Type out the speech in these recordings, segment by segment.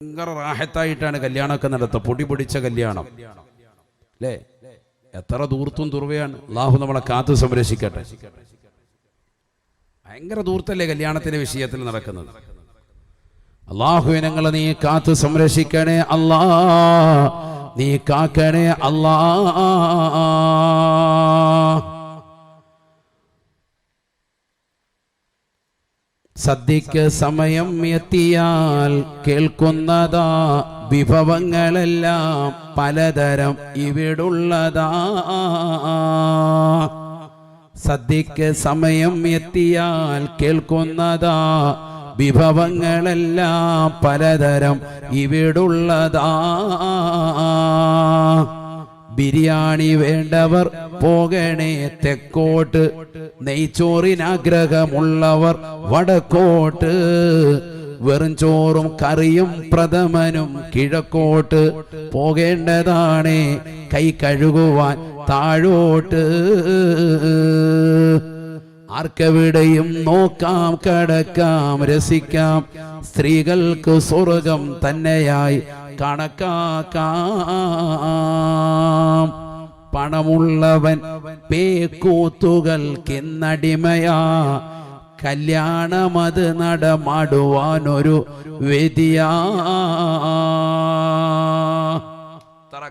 ഭയങ്കര റാഹത്തായിട്ടാണ് കല്യാണമൊക്കെ നടത്തുക. പൊടി പൊടിച്ച കല്യാണം അല്ലേ? എത്ര ദൂർത്തും ദുർവയാണ്. അള്ളാഹു നമ്മളെ കാത്തു സംരക്ഷിക്കട്ടെ. ഭയങ്കര ദൂർത്തല്ലേ കല്യാണത്തിന്റെ വിഷയത്തിൽ നടക്കുന്നത്. അള്ളാഹു ഞങ്ങളെ നീ കാത്തു സംരക്ഷിക്കണേ അല്ലാ, നീ കാക്കണേ അല്ലാ. സദ്യക്ക് സമയം എത്തിയാൽ കേൾക്കുന്നതാ വിഭവങ്ങളെല്ലാം പലതരം ഇവിടുള്ളതാ. സദ്യക്ക് സമയം എത്തിയാൽ കേൾക്കുന്നതാ വിഭവങ്ങളെല്ലാം പലതരം ഇവിടുള്ളതാ. ബിരിയാണി വേണ്ടവർ പോകണേ തെക്കോട്ട്, നെയ്ച്ചോറിനാഗ്രഹമുള്ളവർ വടക്കോട്ട്, വെറും ചോറും കറിയും പ്രഥമനും കിഴക്കോട്ട്, പോകേണ്ടതാണേ കൈ കഴുകുവാൻ താഴോട്ട്. ആർക്കെവിടെയും നോക്കാം, കടക്കാം, രസിക്കാം, സ്ത്രീകൾക്ക് സ്വർഗം തന്നെയായി കണക്കാക്കാം. പണമുള്ളവൻ പേക്കൂത്തുകൾക്കെന്നടിമയാ, കല്യാണമത് നടമാടുവാനൊരു വേദിയാ.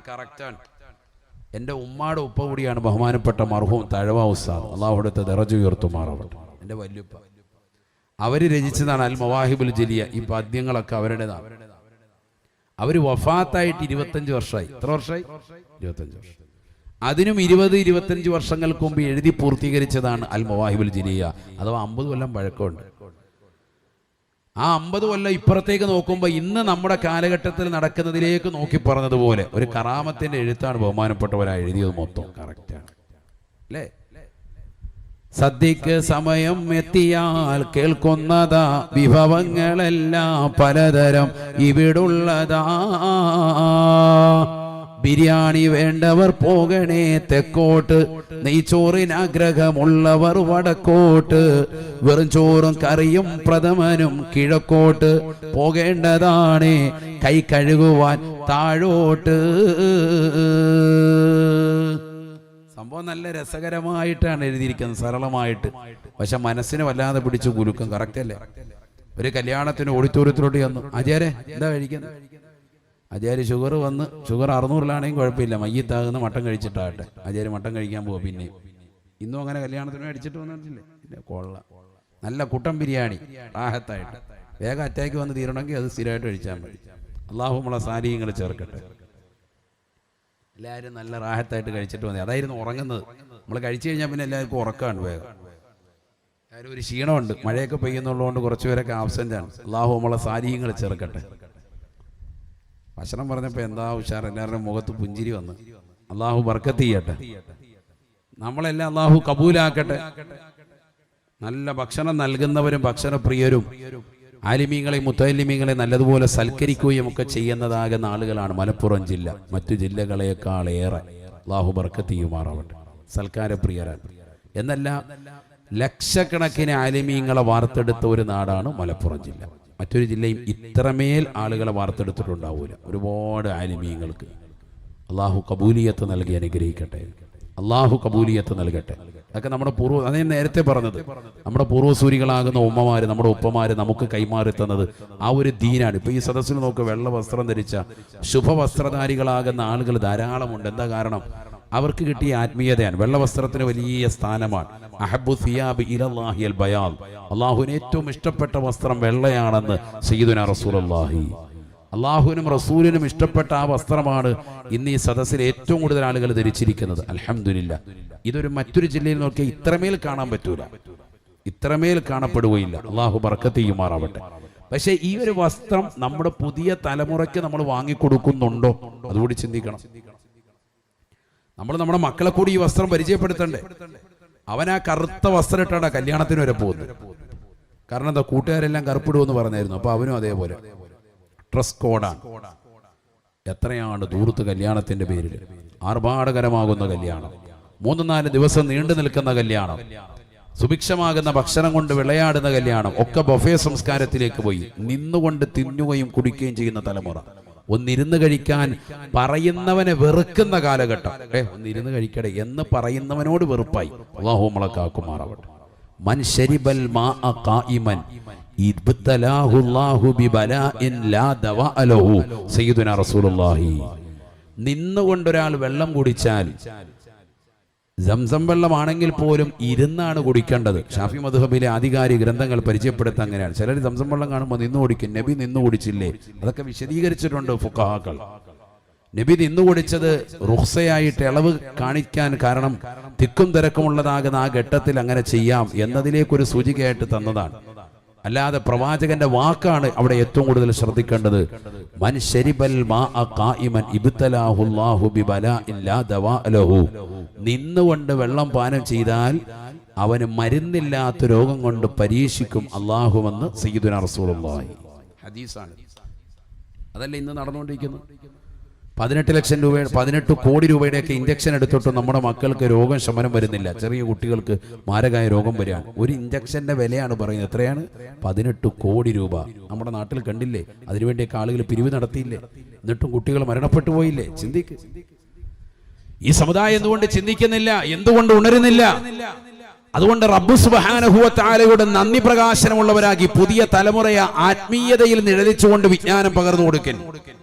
കറക്റ്റാണ്. എൻ്റെ ഉമ്മാടെ ഉപ്പ കൂടിയാണ് ബഹുമാനപ്പെട്ട മർഹൂം തഴവ ഉസ്താദ്, അള്ളാഹു അവിടുത്തെ ദറജ ഉയർത്തുമാറാവട്ടെ. എൻ്റെ വല്യുപ്പ അവര് രചിച്ചതാണ് അൽ മവാഹിബുൽ ജലിയ. ഈ പദ്യങ്ങളൊക്കെ അവരുടേതാണ്. അവര് വഫാത്തായിട്ട് 25 വർഷമായി. എത്ര വർഷമായി? 25 വർഷം. അതിനും 20-25 വർഷങ്ങൾക്ക് മുമ്പ് എഴുതി പൂർത്തീകരിച്ചതാണ് അൽ മവാഹിബുൽ ജലിയ. അഥവാ 50 കൊല്ലം പഴക്കമുണ്ട്. ആ 50 കൊല്ലം ഇപ്പുറത്തേക്ക് നോക്കുമ്പോൾ ഇന്ന് നമ്മുടെ കാലഘട്ടത്തിൽ നടക്കുന്നതിലേക്ക് നോക്കി പറഞ്ഞതുപോലെ ഒരു കറാമത്തിന്റെ എഴുത്താണ് ബഹുമാനപ്പെട്ടവരാ എഴുതിയത്. മൊത്തം കറക്റ്റാണ് അല്ലേ? സദ്യക്ക് സമയം എത്തിയാൽ കേൾക്കുന്നതാ വിഭവങ്ങളെല്ലാം പലതരം ഇവിടുള്ളതാ. ബിരിയാണി വേണ്ടവർ പോകണേ തെക്കോട്ട്, നെയ്ച്ചോറിനാഗ്രഹമുള്ളവർ വടക്കോട്ട്, വെറും ചോറും കറിയും പ്രഥമനും കിഴക്കോട്ട്, പോകേണ്ടതാണ് കൈ കഴുകുവാൻ താഴോട്ട്. സംഭവം നല്ല രസകരമായിട്ടാണ് എഴുതിയിരിക്കുന്നത്, സരളമായിട്ട്. പക്ഷെ മനസ്സിനെ വല്ലാതെ പിടിച്ചു കുലുക്കും. കറക്റ്റ് അല്ലേ? ഒരു കല്യാണത്തിന് ഓഡിറ്റോറിയത്തിലോട്ട് ചെന്നു, ആചാരെ എന്താ കഴിക്കുന്നത്? ആചാര്യ ഷുഗർ വന്ന്, ഷുഗർ 600-ലാണെങ്കിൽ കുഴപ്പമില്ല, മയ്യത്താകുന്ന മട്ടൻ കഴിച്ചിട്ടാകട്ടെ. ആചാര്യ മട്ടൻ കഴിക്കാൻ പോവാ. പിന്നെ ഇന്നും അങ്ങനെ കല്യാണത്തിന് അടിച്ചിട്ട് വന്നിട്ടില്ലേ? കൊള്ള നല്ല കുട്ടൻ ബിരിയാണി റാഹത്തായിട്ട് വേഗം അറ്റാക്ക് വന്ന് തീരണമെങ്കിൽ അത് സ്ഥിരമായിട്ട് കഴിച്ചാൽ മതി. അള്ളാഹു നമ്മളെ സാലിഹ്യങ്ങൾ ചേർക്കട്ടെ. എല്ലാവരും നല്ല റാഹത്തായിട്ട് കഴിച്ചിട്ട് മതി. അതായിരുന്നു ഉറങ്ങുന്നത്. നമ്മൾ കഴിച്ചു കഴിഞ്ഞാൽ പിന്നെ എല്ലാവർക്കും ഉറക്കമാണ് വേഗം. എല്ലാവരും ഒരു ക്ഷീണമുണ്ട്, മഴയൊക്കെ പെയ്യുന്നുള്ളതുകൊണ്ട് കുറച്ചുപേരൊക്കെ ആബ്സെൻ്റ് ആണ്. അള്ളാഹു നമ്മളെ സാലിഹ്യങ്ങൾ ചേർക്കട്ടെ. ഭക്ഷണം പറഞ്ഞപ്പോൾ എന്താ ഉഷാർ, എല്ലാവരുടെയും മുഖത്ത് പുഞ്ചിരി വന്ന്. അള്ളാഹു ബർക്കത്ത് ചെയ്യട്ടെ, നമ്മളെല്ലാം അള്ളാഹു കബൂലാക്കട്ടെ. നല്ല ഭക്ഷണം നൽകുന്നവരും ഭക്ഷണപ്രിയരും ആലിമീങ്ങളെയും മുത്തലിമീങ്ങളെ നല്ലതുപോലെ സൽക്കരിക്കുകയും ഒക്കെ ചെയ്യുന്നതാകുന്ന ആളുകളാണ് മലപ്പുറം ജില്ല. മറ്റു ജില്ലകളെക്കാൾ ഏറെ അള്ളാഹു ബർക്കത്ത് ചെയ്യുമാറാവട്ടെ. സൽക്കാരപ്രിയരാൻ എന്നല്ല, ലക്ഷക്കണക്കിന് ആലിമീങ്ങളെ വാർത്തെടുത്ത ഒരു നാടാണ് മലപ്പുറം ജില്ല. മറ്റൊരു ജില്ലയും ഇത്രമേൽ ആളുകളെ വാർത്തെടുത്തിട്ടുണ്ടാവൂല. ഒരുപാട് ആലിമീങ്ങൾക്ക് അള്ളാഹു കബൂലിയത്ത് നൽകി അനുഗ്രഹിക്കട്ടെ. അള്ളാഹു കബൂലിയത്ത് നൽകട്ടെ. അതൊക്കെ നമ്മുടെ അതേ നേരത്തെ പറഞ്ഞത്, നമ്മുടെ പൂർവ്വസൂരികളാകുന്ന ഉമ്മമാര്, നമ്മുടെ ഉപ്പമാര് നമുക്ക് കൈമാറി തന്നത് ആ ഒരു ദീനാണ്. ഇപ്പൊ ഈ സദസ്സിൽ നോക്ക്, വെള്ള വസ്ത്രം ധരിച്ച ശുഭവസ്ത്രധാരികളാകുന്ന ആളുകൾ ധാരാളമുണ്ട്. എന്താ കാരണം? അവർക്ക് കിട്ടിയ ആത്മീയതയാണ്. വെള്ള വസ്ത്രത്തിന് വലിയ സ്ഥാനമാണ്. അഹബ്ബു സിയാബി ഇലല്ലാഹി അൽ ബയാദ്, അള്ളാഹുവിന് ഏറ്റവും ഇഷ്ടപ്പെട്ട വസ്ത്രം വെള്ളയാണെന്ന് സയ്യിദുനാ റസൂലുള്ളാഹി. അള്ളാഹുവിനും റസൂലിനും ഇഷ്ടപ്പെട്ട ആ വസ്ത്രമാണ് ഇന്ന് ഈ സദസ്സിൽ ഏറ്റവും കൂടുതൽ ആളുകൾ ധരിച്ചിരിക്കുന്നത്. അൽഹംദുലില്ലാ. ഇതൊരു മറ്റൊരു ജില്ലയിൽ നോക്കിയാൽ ഇത്രമേൽ കാണാൻ പറ്റൂല, ഇത്രമേൽ കാണപ്പെടുകയില്ല. അള്ളാഹു ബർക്കത്ത് ചെയ്യുമാറാവട്ടെ. പക്ഷേ ഈ ഒരു വസ്ത്രം നമ്മുടെ പുതിയ തലമുറയ്ക്ക് നമ്മൾ വാങ്ങിക്കൊടുക്കുന്നുണ്ടോ? അതുകൂടി ചിന്തിക്കണം. നമ്മൾ നമ്മുടെ മക്കളെ കൂടി ഈ വസ്ത്രം പരിചയപ്പെടുത്തണ്ടേ? അവൻ ആ കറുത്ത വസ്ത്രം ഇട്ടാണ് കല്യാണത്തിന് വരെ പോകുന്നത്. കാരണം എന്താ? കൂട്ടുകാരെല്ലാം കറുപ്പിടുമെന്ന് പറഞ്ഞായിരുന്നു. അപ്പൊ അവനും അതേപോലെ ഡ്രസ് കോഡാണ്. എത്രയാണ് ദൂരത്ത് കല്യാണത്തിന്റെ പേരിൽ ആർഭാടകരമാകുന്ന കല്യാണം, 3-4 ദിവസം നീണ്ടു നിൽക്കുന്ന കല്യാണം. സുഭിക്ഷമാകുന്ന ഭക്ഷണം കൊണ്ട് വിളയാടുന്ന കല്യാണം ഒക്കെ ബൊഫേ സംസ്കാരത്തിലേക്ക് പോയി. നിന്നുകൊണ്ട് തിന്നുകയും കുടിക്കുകയും ചെയ്യുന്ന തലമുറ. ഒന്നിരുന്ന് കഴിക്കാൻ പറയുന്നവനെ വെറുക്കുന്ന കാലഘട്ടം. ഒന്നിരുന്ന് കഴിക്കട്ടെ എന്ന് പറയുന്നവനോട് വെറുപ്പായി. അല്ലാഹു നമ്മളെ കാക്കുമാറാവട്ടെ. മൻ ശരിബൽ മാഅ ഖായിമൻ ഇബ്തലാഹു അല്ലാഹു ബിബലാഇൻ ലാ ദവാ ലഹു. സയ്യിദുനാ റസൂലുള്ളാഹി. നിന്നുകൊണ്ടൊരാൾ വെള്ളം കുടിച്ചാൽ, സംസം വെള്ളമാണെങ്കിൽ പോലും ഇരുന്നാണ് കുടിക്കേണ്ടത്. ഷാഫി മദ്ഹബിലെ ആധികാരിക ഗ്രന്ഥങ്ങൾ പരിചയപ്പെടുത്താൻ അങ്ങനെയാണ്. ചിലർ സംസം വെള്ളം കാണുമ്പോൾ നിന്ന് കുടിക്കും. നബി നിന്ന് കുടിച്ചില്ലേ? അതൊക്കെ വിശദീകരിച്ചിട്ടുണ്ട് ഫുഖഹാക്കൾ. നബി നിന്ന് കുടിച്ചത് റുഖ്സയായിട്ട് ഇളവ് കാണിക്കാൻ കാരണം തിക്കും തിരക്കുമുള്ളതാകുന്ന ആ ഘട്ടത്തിൽ അങ്ങനെ ചെയ്യാം എന്നതിലേക്കൊരു സൂചികയായിട്ട് തന്നതാണ്. അല്ലാതെ പ്രവാചകന്റെ വാക്കാണ് അവിടെ ഏറ്റവും കൂടുതൽ ശ്രദ്ധിക്കേണ്ടത്. മൻ ശരിബൽ മാഅ ഖായിമൻ ഇബ്തലാഹു അല്ലാഹു ബിബലാഇൻ ലാ ദവാ ലഹു. നിന്നുകൊണ്ട് വെള്ളം പാനം ചെയ്താൽ അവന് മരുന്നില്ലാത്ത രോഗം കൊണ്ട് പരീക്ഷിക്കും അല്ലാഹുവെന്ന് സയ്യിദുനാ റസൂലുള്ളാഹി. ഹദീസാണ്. അതല്ല ഇന്ന് നടന്നുകൊണ്ടിരിക്കുന്നത്. 18 ലക്ഷം രൂപ 18 കോടി രൂപയുടെയൊക്കെ ഇഞ്ചക്ഷൻ എടുത്തിട്ട് നമ്മുടെ മക്കൾക്ക് രോഗം ശമനം വരുന്നില്ല. ചെറിയ കുട്ടികൾക്ക് മാരകമായ രോഗം വരികയാണ്. ഒരു ഇഞ്ചക്ഷന്റെ വിലയാണ് പറയുന്നത്. എത്രയാണ്? 18 കോടി രൂപ. നമ്മുടെ നാട്ടിൽ കണ്ടില്ലേ? അതിനുവേണ്ടിയൊക്കെ ആളുകൾ പിരിവ് നടത്തിയില്ലേ? എന്നിട്ടും കുട്ടികൾ മരണപ്പെട്ടു പോയില്ലേ? ചിന്തിക്ക്. ഈ സമുദായം എന്തുകൊണ്ട് ചിന്തിക്കുന്നില്ല? എന്തുകൊണ്ട് ഉണരുന്നില്ല? അതുകൊണ്ട് റബ്ബ് സുബ്ഹാനഹു വ തആലയുടെ നന്ദി പ്രകാശനമുള്ളവരാക്കി പുതിയ തലമുറയെ ആത്മീയതയിൽ നിഴലിച്ചുകൊണ്ട് വിജ്ഞാനം പകർന്നു കൊടുക്കുന്നു.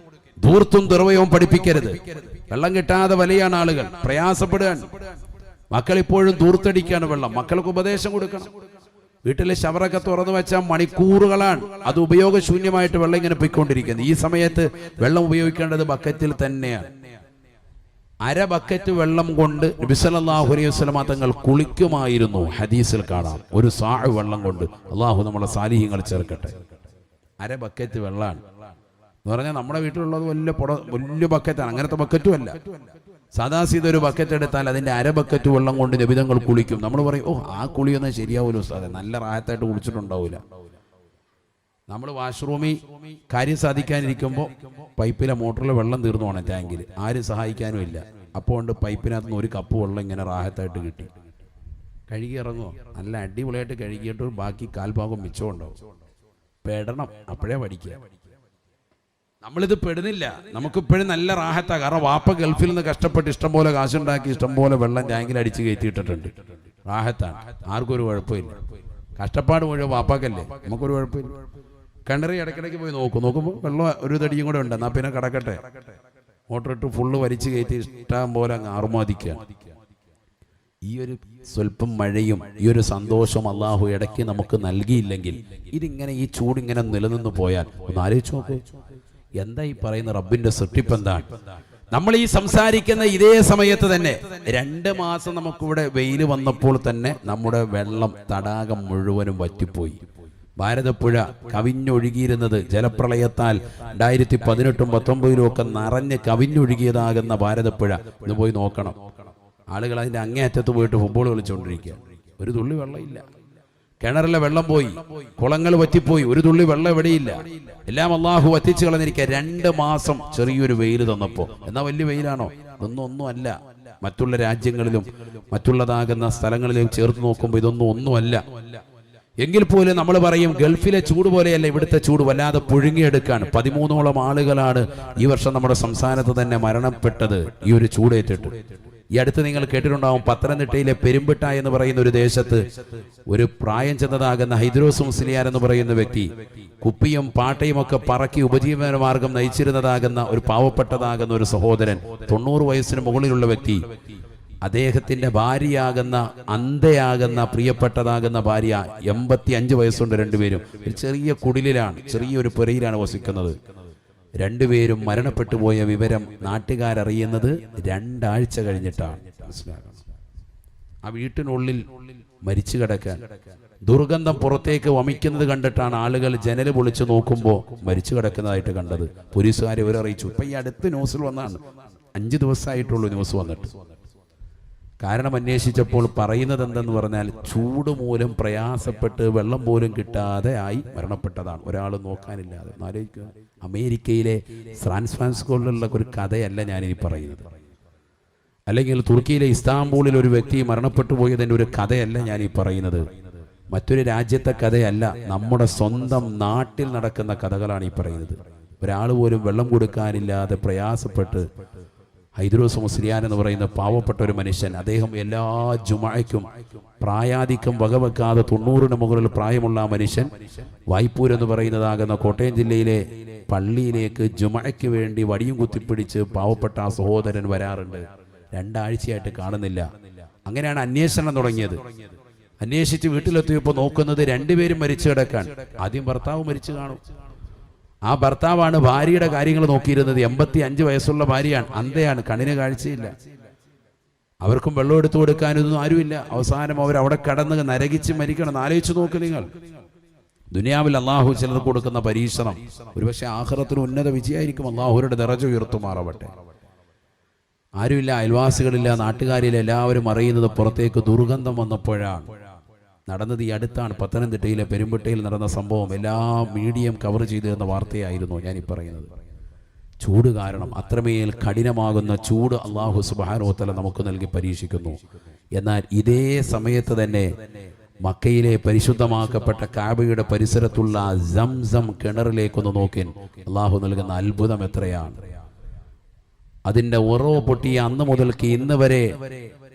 ധൂർത്തും ദുർവയവും പഠിപ്പിക്കരുത്. വെള്ളം കിട്ടാതെ വലിയാണ് ആളുകൾ, പ്രയാസപ്പെടുകയാണ്. മക്കൾ ഇപ്പോഴും ധൂർത്തടിക്കാണ് വെള്ളം. മക്കൾക്ക് ഉപദേശം കൊടുക്കണം. വീട്ടിലെ ഷവറൊക്കെ തുറന്നു വെച്ചാൽ മണിക്കൂറുകളാണ് അത് ഉപയോഗശൂന്യമായിട്ട് വെള്ളം ഇങ്ങനെ പൊയ്ക്കൊണ്ടിരിക്കുന്നത്. ഈ സമയത്ത് വെള്ളം ഉപയോഗിക്കേണ്ടത് ബക്കറ്റിൽ തന്നെയാണ്. അര ബക്കറ്റ് വെള്ളം കൊണ്ട് നബി സല്ലല്ലാഹു അലൈഹി വസല്ലം തങ്ങൾ കുളിക്കുമായിരുന്നു. ഹദീസിൽ കാണാം. ഒരു സാഅ് വെള്ളം കൊണ്ട്. അള്ളാഹു നമ്മളെ സാലിഹ്യങ്ങൾ ചേർക്കട്ടെ. അര ബക്കറ്റ് വെള്ളമാണ് എന്ന് പറഞ്ഞാൽ നമ്മുടെ വീട്ടിലുള്ളത് വലിയ ബക്കറ്റാണ്. അങ്ങനത്തെ ബക്കറ്റും അല്ല. സാദാ സീത ഒരു ബക്കറ്റ് എടുത്താൽ അതിന്റെ അര ബക്കറ്റ് വെള്ളം കൊണ്ട് നബിതങ്ങൾ കുളിക്കും. നമ്മൾ പറയും, ഓ ആ കുളിയൊന്നും ശരിയാവൂല്ലോ ഉസ്താദേ, നല്ല റാഹത്തായിട്ട് കുളിച്ചിട്ടുണ്ടാവില്ല. നമ്മൾ വാഷ്റൂമിൽ കാര്യം സാധിക്കാനിരിക്കുമ്പോൾ പൈപ്പിലെ മോട്ടറിലെ വെള്ളം തീർന്നു പോകണം ടാങ്കിൽ. ആരും സഹായിക്കാനും ഇല്ല. അപ്പോൾ കൊണ്ട് പൈപ്പിനകത്ത് നിന്ന് ഒരു കപ്പ് വെള്ളം ഇങ്ങനെ റാഹത്തായിട്ട് കിട്ടി. കഴുകി ഇറങ്ങുമോ? നല്ല അടിപൊളിയായിട്ട് കഴുകിയിട്ട് ബാക്കി കാൽഭാഗം മിച്ചം ഉണ്ടാവും. പെടണം, അപ്പോഴേ പഠിക്കുക. നമ്മളിത് പെടുന്നില്ല. നമുക്കിപ്പോഴും നല്ല റാഹത്താ. കാരണം വാപ്പ ഗൾഫിൽ നിന്ന് കഷ്ടപ്പെട്ട് ഇഷ്ടംപോലെ കാശുണ്ടാക്കി ഇഷ്ടംപോലെ വെള്ളം ടാങ്കിൽ അടിച്ച് കയറ്റിയിട്ടിട്ടുണ്ട്. റാഹത്താണ്. ആർക്കും ഒരു കുഴപ്പമില്ല. കഷ്ടപ്പാട് മുഴുവൻ വാപ്പാക്കല്ലേ, നമുക്കൊരു കുഴപ്പമില്ല. കിണറി ഇടയ്ക്കിടയ്ക്ക് പോയി നോക്കുമ്പോൾ വെള്ളം ഒരു തടിയും കൂടെ ഉണ്ട്. എന്നാ പിന്നെ കിടക്കട്ടെ. മോട്ടറിട്ട് ഫുള്ള് വലിച്ചു കയറ്റി ഇഷ്ടം പോലെ അങ്ങ് ആറുമാദിക്കുക. ഈ ഒരു സ്വല്പം മഴയും ഈ ഒരു സന്തോഷം അള്ളാഹു ഇടയ്ക്ക് നമുക്ക് നൽകിയില്ലെങ്കിൽ ഇതിങ്ങനെ ഈ ചൂടിങ്ങനെ നിലനിന്ന് പോയാൽ ഒന്ന് ആലോചിച്ച് നോക്കൂ. എന്താ ഈ പറയുന്ന റബ്ബിന്റെ സൃഷ്ടിപ്പ് എന്താണ്? നമ്മൾ ഈ സംസാരിക്കുന്ന ഇതേ സമയത്ത് തന്നെ 2 മാസം നമുക്കിവിടെ വെയിൽ വന്നപ്പോൾ തന്നെ നമ്മുടെ വെള്ളം തടാകം മുഴുവനും വറ്റിപ്പോയി. ഭാരതപ്പുഴ കവിഞ്ഞൊഴുകിയിരുന്നത് ജലപ്രളയത്താൽ 2018, 19 ഒക്കെ നിറഞ്ഞ് കവിഞ്ഞൊഴുകിയതാകുന്ന ഭാരതപ്പുഴ ഇന്ന് പോയി നോക്കണം. ആളുകൾ അതിന്റെ അങ്ങേയറ്റത്ത് പോയിട്ട് ഫുട്ബോൾ കളിച്ചുകൊണ്ടിരിക്കുക. ഒരു തുള്ളി വെള്ളമില്ല. കിണറിലെ വെള്ളം പോയി, കുളങ്ങൾ വറ്റിപ്പോയി, ഒരു തുള്ളി വെള്ളം എവിടെയില്ല. എല്ലാം അള്ളാഹു വറ്റിച്ചു കളഞ്ഞിരിക്കുക. 2 മാസം ചെറിയൊരു വെയിൽ തന്നപ്പോ. എന്നാ വലിയ വെയിലാണോ? ഇതൊന്നും അല്ല. മറ്റുള്ള രാജ്യങ്ങളിലും മറ്റുള്ളതാകുന്ന സ്ഥലങ്ങളിലും ചേർത്ത് നോക്കുമ്പോൾ ഇതൊന്നും ഒന്നുമല്ല. എങ്കിൽ പോലും നമ്മൾ പറയും ഗൾഫിലെ ചൂട് പോലെയല്ല ഇവിടുത്തെ ചൂട്. വല്ലാതെ പുഴുങ്ങിയെടുക്കാണ്. 13ഓളം ആളുകളാണ് ഈ വർഷം നമ്മുടെ സംസ്ഥാനത്ത് തന്നെ മരണപ്പെട്ടത് ഈ ഒരു ചൂടേറ്റിട്ട്. ഈ അടുത്ത് നിങ്ങൾ കേട്ടിട്ടുണ്ടാവും, പത്തനംതിട്ടയിലെ പെരുമ്പിട്ട എന്ന് പറയുന്ന ഒരു ദേശത്ത് ഒരു പ്രായം ചെന്നതാകുന്ന ഹൈദ്രോസ് മുസ്ലിയാർ എന്ന് പറയുന്ന വ്യക്തി കുപ്പിയും പാട്ടയും ഒക്കെ പറക്കി ഉപജീവന മാർഗം നയിച്ചിരുന്നതാകുന്ന ഒരു പാവപ്പെട്ടതാകുന്ന ഒരു സഹോദരൻ, 90 വയസ്സിന് മുകളിലുള്ള വ്യക്തി, അദ്ദേഹത്തിന്റെ ഭാര്യയാകുന്ന അന്ധയാകുന്ന പ്രിയപ്പെട്ടതാകുന്ന ഭാര്യ 85 വയസ്സുണ്ട്. രണ്ടുപേരും ഒരു ചെറിയ കുടിലാണ്, ചെറിയൊരു പുരയിലാണ് വസിക്കുന്നത്. രണ്ടുപേരും മരണപ്പെട്ടു പോയ വിവരം നാട്ടുകാരറിയുന്നത് 2 ആഴ്ച കഴിഞ്ഞിട്ടാണ്. മനസ്സിലാക്കണം. ആ വീട്ടിനുള്ളിൽ മരിച്ചു കിടക്കാൻ ദുർഗന്ധം പുറത്തേക്ക് വമിക്കുന്നത് കണ്ടിട്ടാണ് ആളുകൾ ജനല് പൊളിച്ചു നോക്കുമ്പോൾ മരിച്ചു കിടക്കുന്നതായിട്ട് കണ്ടത്. പോലീസുകാരെ ഇവരറിയിച്ചു. ഇപ്പൊ ഈ അടുത്ത് ന്യൂസിൽ വന്നാണ്, 5 ദിവസമായിട്ടുള്ളൂ ന്യൂസ് വന്നിട്ട്. കാരണം അന്വേഷിച്ചപ്പോൾ പറയുന്നത് എന്തെന്ന് പറഞ്ഞാൽ ചൂട് മൂലം പ്രയാസപ്പെട്ട് വെള്ളം പോലും കിട്ടാതെ ആയി മരണപ്പെട്ടതാണ്. ഒരാൾ നോക്കാനില്ലാതെ. ആലോചിക്കുക. അമേരിക്കയിലെ സാൻ ഫ്രാൻസിസ്കോയിലുള്ള ഒരു കഥയല്ല ഞാനിനി പറയുന്നത്. അല്ലെങ്കിൽ തുർക്കിയിലെ ഇസ്താംബൂളിൽ ഒരു വ്യക്തി മരണപ്പെട്ടു പോയതിൻ്റെ ഒരു കഥയല്ല ഞാൻ ഈ പറയുന്നത്, മറ്റൊരു രാജ്യത്തെ കഥയല്ല, നമ്മുടെ സ്വന്തം നാട്ടിൽ നടക്കുന്ന കഥകളാണ് ഈ പറയുന്നത്. ഒരാൾ പോലും വെള്ളം കൊടുക്കാനില്ലാതെ പ്രയാസപ്പെട്ട് ഹൈദ്രോസ് മുസ്ലിയാൻ എന്ന് പറയുന്ന പാവപ്പെട്ട ഒരു മനുഷ്യൻ, അദ്ദേഹം എല്ലാ ജുമഅയ്ക്കും പ്രായാധിക്യം വകവെക്കാതെ 90-ന് മുകളിൽ പ്രായമുള്ള ആ മനുഷ്യൻ വായ്പൂർ എന്ന് പറയുന്നതാകുന്ന കോട്ടയം ജില്ലയിലെ പള്ളിയിലേക്ക് ജുമഅയ്ക്ക് വേണ്ടി വടിയും കുത്തിപ്പിടിച്ച് പാവപ്പെട്ട ആ സഹോദരൻ വരാറുണ്ട്. 2 ആഴ്ചയായിട്ട് കാണുന്നില്ല. അങ്ങനെയാണ് അന്വേഷണം തുടങ്ങിയത്. അന്വേഷിച്ച് വീട്ടിലെത്തിയപ്പോൾ നോക്കുന്നത് 2 പേരും മരിച്ചു കിടക്കാൻ. ആദ്യം ഭർത്താവ് മരിച്ചു കാണും. ആ ഭർത്താവാണ് ഭാര്യയുടെ കാര്യങ്ങൾ നോക്കിയിരുന്നത്. 85 വയസ്സുള്ള ഭാര്യയാണ്, അന്ധയാണ്, കണ്ണിന് കാഴ്ചയില്ല. അവർക്കും വെള്ളം എടുത്തു കൊടുക്കാനൊന്നും ആരുമില്ല. അവസാനം അവർ അവിടെ കടന്ന് നരകിച്ച് മരിക്കണം. ആലോചിച്ച് നോക്ക് നിങ്ങൾ. ദുനിയാവിൽ അള്ളാഹു ചിലർക്ക് കൊടുക്കുന്ന പരീക്ഷണം ഒരുപക്ഷെ ആഖിറത്തിന് ഉന്നത വിജയമായിരിക്കും. അള്ളാഹുരുടെ ദറജ ഉയർത്തുമാറാവട്ടെ. ആരുമില്ല, അയൽവാസികളില്ല, നാട്ടുകാരില്ല, എല്ലാവരും അറിയുന്നത് പുറത്തേക്ക് ദുർഗന്ധം വന്നപ്പോഴാണ്. നടന്നത് ഈ അടുത്താണ്, പത്തനംതിട്ടയിലെ പെരുമ്പട്ടയിൽ നടന്ന സംഭവം. എല്ലാ മീഡിയയും കവർ ചെയ്തു എന്ന വാർത്തയായിരുന്നു ഞാനീ പറയുന്നത്. ചൂട് കാരണം, അത്രമേൽ കഠിനമാകുന്ന ചൂട് അള്ളാഹു സുബ്ഹാനഹു വ തആല നമുക്ക് നൽകി പരീക്ഷിക്കുന്നു. എന്നാൽ ഇതേ സമയത്ത് തന്നെ മക്കയിലെ പരിശുദ്ധമാക്കപ്പെട്ട കാബയുടെ പരിസരത്തുള്ള സംസം കിണറിലേക്കൊന്ന് നോക്കിൻ. അള്ളാഹു നൽകുന്ന അത്ഭുതം എത്രയാണ്! അതിൻ്റെ ഉറവ് പൊട്ടിയ അന്ന് മുതൽക്ക് ഇന്ന് വരെ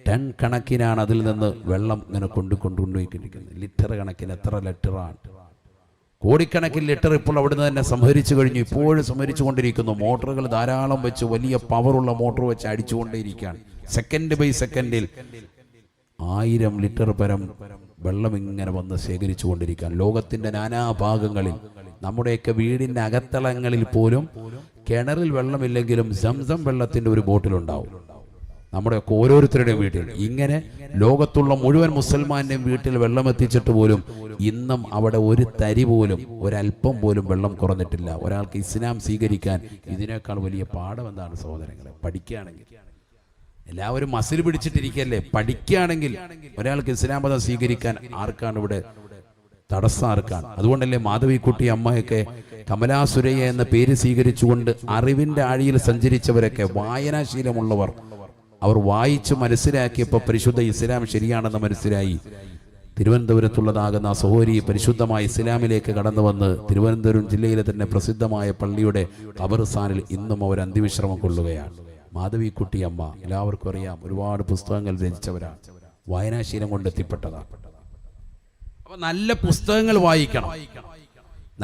ടൺ കണക്കിനാണ് അതിൽ നിന്ന് വെള്ളം ഇങ്ങനെ കൊണ്ടുപോയിക്കൊണ്ടിരിക്കുന്നത്. ലിറ്റർ കണക്കിന്, എത്ര ലിറ്ററാണ്, കോടിക്കണക്കിന് ലിറ്റർ ഇപ്പോൾ അവിടുന്ന് തന്നെ സംഭരിച്ചു കഴിഞ്ഞു. ഇപ്പോഴും സംഭരിച്ചു കൊണ്ടിരിക്കുന്നു. മോട്ടറുകൾ ധാരാളം വെച്ച്, വലിയ പവറുള്ള മോട്ടോർ വെച്ച് അടിച്ചുകൊണ്ടേയിരിക്കുകയാണ്. സെക്കൻഡ് ബൈ സെക്കൻഡിൽ 1000 ലിറ്റർ പരം വെള്ളം ഇങ്ങനെ വന്ന് ശേഖരിച്ചു കൊണ്ടിരിക്കാൻ. ലോകത്തിന്റെ നാനാഭാഗങ്ങളിൽ, നമ്മുടെയൊക്കെ വീടിന്റെ അകത്തളങ്ങളിൽ പോലും കിണറിൽ വെള്ളമില്ലെങ്കിലും സംസം വെള്ളത്തിന്റെ ഒരു ബോട്ടിലുണ്ടാവും. നമ്മുടെയൊക്കെ ഓരോരുത്തരുടെയും വീട്ടിൽ. ഇങ്ങനെ ലോകത്തുള്ള മുഴുവൻ മുസൽമാന്റെയും വീട്ടിൽ വെള്ളം എത്തിച്ചിട്ട് പോലും ഇന്നും അവിടെ ഒരു തരി പോലും, ഒരല്പം പോലും വെള്ളം കുറഞ്ഞിട്ടില്ല. ഒരാൾക്ക് ഇസ്ലാം സ്വീകരിക്കാൻ ഇതിനേക്കാൾ വലിയ പാഠം എന്താണ് സഹോദരങ്ങളെ? പഠിക്കുകയാണെങ്കിൽ എല്ലാവരും മസിൽ പിടിച്ചിട്ടിരിക്കല്ലേ. പഠിക്കുകയാണെങ്കിൽ ഒരാൾക്ക് ഇസ്ലാം മതം സ്വീകരിക്കാൻ ആർക്കാണ് ഇവിടെ തടസ്സം? ആർക്കാണ്? അതുകൊണ്ടല്ലേ മാധവിക്കുട്ടി അമ്മയൊക്കെ കമലാസുരയ്യ എന്ന പേര് സ്വീകരിച്ചുകൊണ്ട് അറിവിന്റെ ആഴിയിൽ സഞ്ചരിച്ചവരൊക്കെ, വായനാശീലമുള്ളവർ, അവർ വായിച്ച് മനസ്സിലാക്കിയപ്പോൾ പരിശുദ്ധ ഇസ്ലാം ശരിയാണെന്ന് മനസ്സിലായി. തിരുവനന്തപുരത്തുള്ളതാകുന്ന സഹോദരി പരിശുദ്ധമായ ഇസ്ലാമിലേക്ക് കടന്നു വന്ന് തിരുവനന്തപുരം ജില്ലയിലെ തന്നെ പ്രസിദ്ധമായ പള്ളിയുടെ ഖബർസ്ഥാനിൽ ഇന്നും അവർ അന്ത്യവിശ്രമം കൊള്ളുകയാണ്. മാധവിക്കുട്ടി അമ്മ എല്ലാവർക്കും അറിയാം, ഒരുപാട് പുസ്തകങ്ങൾ രചിച്ചവരാണ്, വായനാശീലം കൊണ്ട് എത്തിപ്പെട്ടതാണ്. അപ്പൊ നല്ല പുസ്തകങ്ങൾ വായിക്കണം,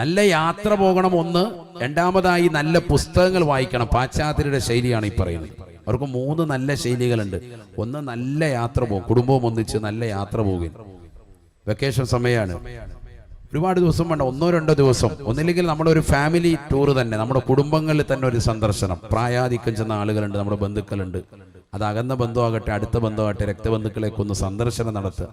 നല്ല യാത്ര പോകണം. ഒന്ന്. രണ്ടാമതായി നല്ല പുസ്തകങ്ങൾ വായിക്കണം. പാശ്ചാത്യരുടെ ശൈലിയാണ് ഈ പറയുന്നത്. അവർക്ക് 3 നല്ല ശൈലികളുണ്ട്. ഒന്ന്, നല്ല യാത്ര പോകും, കുടുംബവും ഒന്നിച്ച് നല്ല യാത്ര പോകും. വെക്കേഷൻ സമയമാണ്, ഒരുപാട് ദിവസം വേണ്ട, 1-2 ദിവസം. ഒന്നില്ലെങ്കിൽ നമ്മുടെ ഒരു ഫാമിലി ടൂർ തന്നെ, നമ്മുടെ കുടുംബങ്ങളിൽ തന്നെ ഒരു സന്ദർശനം. പ്രായാധിക്യം ചെന്ന ആളുകളുണ്ട്, നമ്മുടെ ബന്ധുക്കളുണ്ട്. അത് അകന്ന ബന്ധുവാകട്ടെ, അടുത്ത ബന്ധുവാകട്ടെ, രക്തബന്ധുക്കളേക്ക് ഒന്ന് സന്ദർശനം നടത്തുക.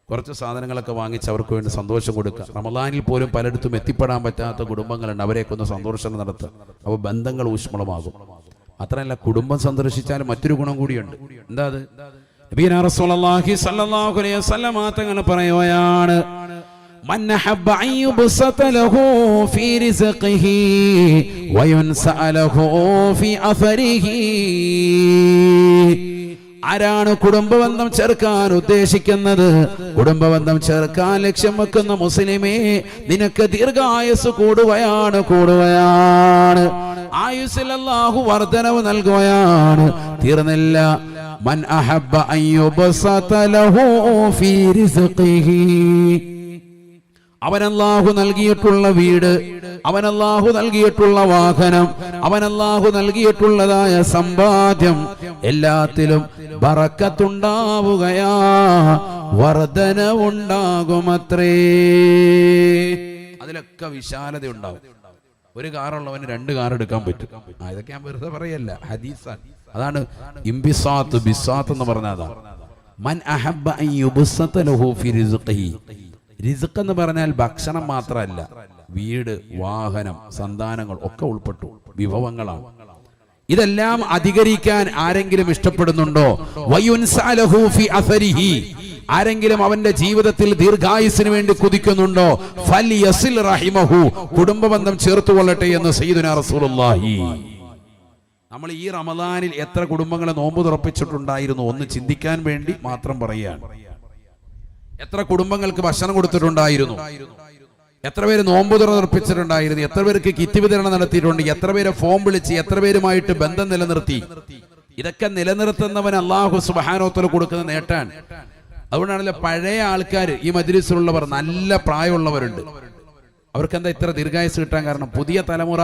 കുറച്ച് സാധനങ്ങളൊക്കെ വാങ്ങിച്ച് അവർക്ക് വേണ്ടി സന്തോഷം കൊടുക്കുക. റമദാനിൽ പോലും പലയിടത്തും എത്തിപ്പെടാൻ പറ്റാത്ത കുടുംബങ്ങളുണ്ട്, അവരെയൊക്കെ സന്തോഷം നടത്തുക. അപ്പോൾ ബന്ധങ്ങൾ ഊഷ്മളമാകും. മാത്രമല്ല, കുടുംബം സന്ദർശിച്ചാൽ മറ്റൊരു ഗുണം കൂടിയുണ്ട്. എന്താ അത്? നബിയുനാ റസൂലുള്ളാഹി സ്വല്ലല്ലാഹു അലൈഹി വസല്ലം തങ്ങൾ പറയുകയാണ്, മൻ അഹബ്ബ അൻ യുബ്സത ലഹു ഫീ റിസ്ഖിഹി വയുൻസഅ ലഹു ഫീ അഫരിഹി. ആരാണ് കുടുംബബന്ധം ചേർക്കാൻ ഉദ്ദേശിക്കുന്നത്, കുടുംബബന്ധം ചേർക്കാൻ ലക്ഷ്യം വെക്കുന്ന മുസ്ലിമേ, നിനക്ക് ദീർഘായുസ് കൂടുകയാണ്. ആയുസ്സിൽ അല്ലാഹു വർദ്ധനവ് നൽകുകയാണ്. തീർന്നില്ല. മൻ അഹബ്ബ അൻ യുബ്സത ലഹു ഫീ റിസ്ഖിഹി. അവൻ അല്ലാഹു നൽകിയിട്ടുള്ള വീട്, അവൻ അല്ലാഹു നൽകിയിട്ടുള്ള വാഹനം, അവൻ അല്ലാഹു നൽകിയിട്ടുള്ളതായ സമ്പാദ്യം, എല്ലാത്തിലും ബറക്കത്തുണ്ടാവുകയാ, വർധനവുണ്ടാകുമത്രേ. അതിലൊക്കെ വിശാലത ഉണ്ടാവും. ഒരു കാറുള്ളവന് 2 കാർ എടുക്കാൻ പറ്റും. ഇതൊക്കെ ഞാൻ വെറുതെ പറയല്ല, ഹദീസാണ്. അതാണ് ഇംബിസാത്ത്, ബിസാത്ത് എന്ന് പറഞ്ഞതാണ്. മൻ അഹബ്ബ അൻ യുബ്സത ലഹു ഫീ റിസ്ഖിഹി. റിസ്ഖ് എന്ന് പറഞ്ഞാൽ ഭക്ഷണം മാത്രമല്ല, വീട്, വാഹനം, സന്താനങ്ങൾ ഒക്കെ ഉൾപ്പെട്ടു, വിഭവങ്ങളാണ്. ഇതെല്ലാം അധികരിക്കാൻ ആരെങ്കിലും ഇഷ്ടപ്പെടുന്നുണ്ടോ? വയുൻസഅ ലഹു ഫീ അഥരിഹി. ആരെങ്കിലും അവന്റെ ജീവിതത്തിൽ ദീർഘായുസിന് വേണ്ടി കുതിക്കുന്നുണ്ടോ? ഫൽയസിൽ റഹിമഹു. കുടുംബബന്ധം ചേർത്തുകൊള്ളട്ടെ എന്ന് സയ്യിദുനാ റസൂലുള്ളാഹി. നമ്മൾ ഈ റമദാനിൽ എത്ര കുടുംബങ്ങളെ നോമ്പ് തുറപ്പിച്ചിട്ടുണ്ടായിരുന്നു ഒന്ന് ചിന്തിക്കാൻ വേണ്ടി മാത്രം പറയുകയാണ്. എത്ര കുടുംബങ്ങൾക്ക് ഭക്ഷണം കൊടുത്തിട്ടുണ്ടായിരുന്നു, എത്ര പേര് നോമ്പ് തുറപ്പിച്ചിട്ടുണ്ടായിരുന്നു, എത്ര പേർക്ക് കിറ്റ് വിതരണം നടത്തിയിട്ടുണ്ട്, എത്ര പേരെ ഫോൺ വിളിച്ച്, എത്ര പേരുമായിട്ട് ബന്ധം നിലനിർത്തി. ഇതൊക്കെ നിലനിർത്തുന്നവൻ അല്ലാഹു സുബ്ഹാനഹു വ തആല കൊടുക്കുന്ന നേട്ടാണ്. അതുകൊണ്ടാണല്ലോ പഴയ ആൾക്കാർ ഈ മജ്‌ലിസിലുള്ളവർ നല്ല പ്രായമുള്ളവരുണ്ട്. അവർക്ക് എന്താ ഇത്ര ദീർഘായുസ് കിട്ടാൻ കാരണം? പുതിയ തലമുറ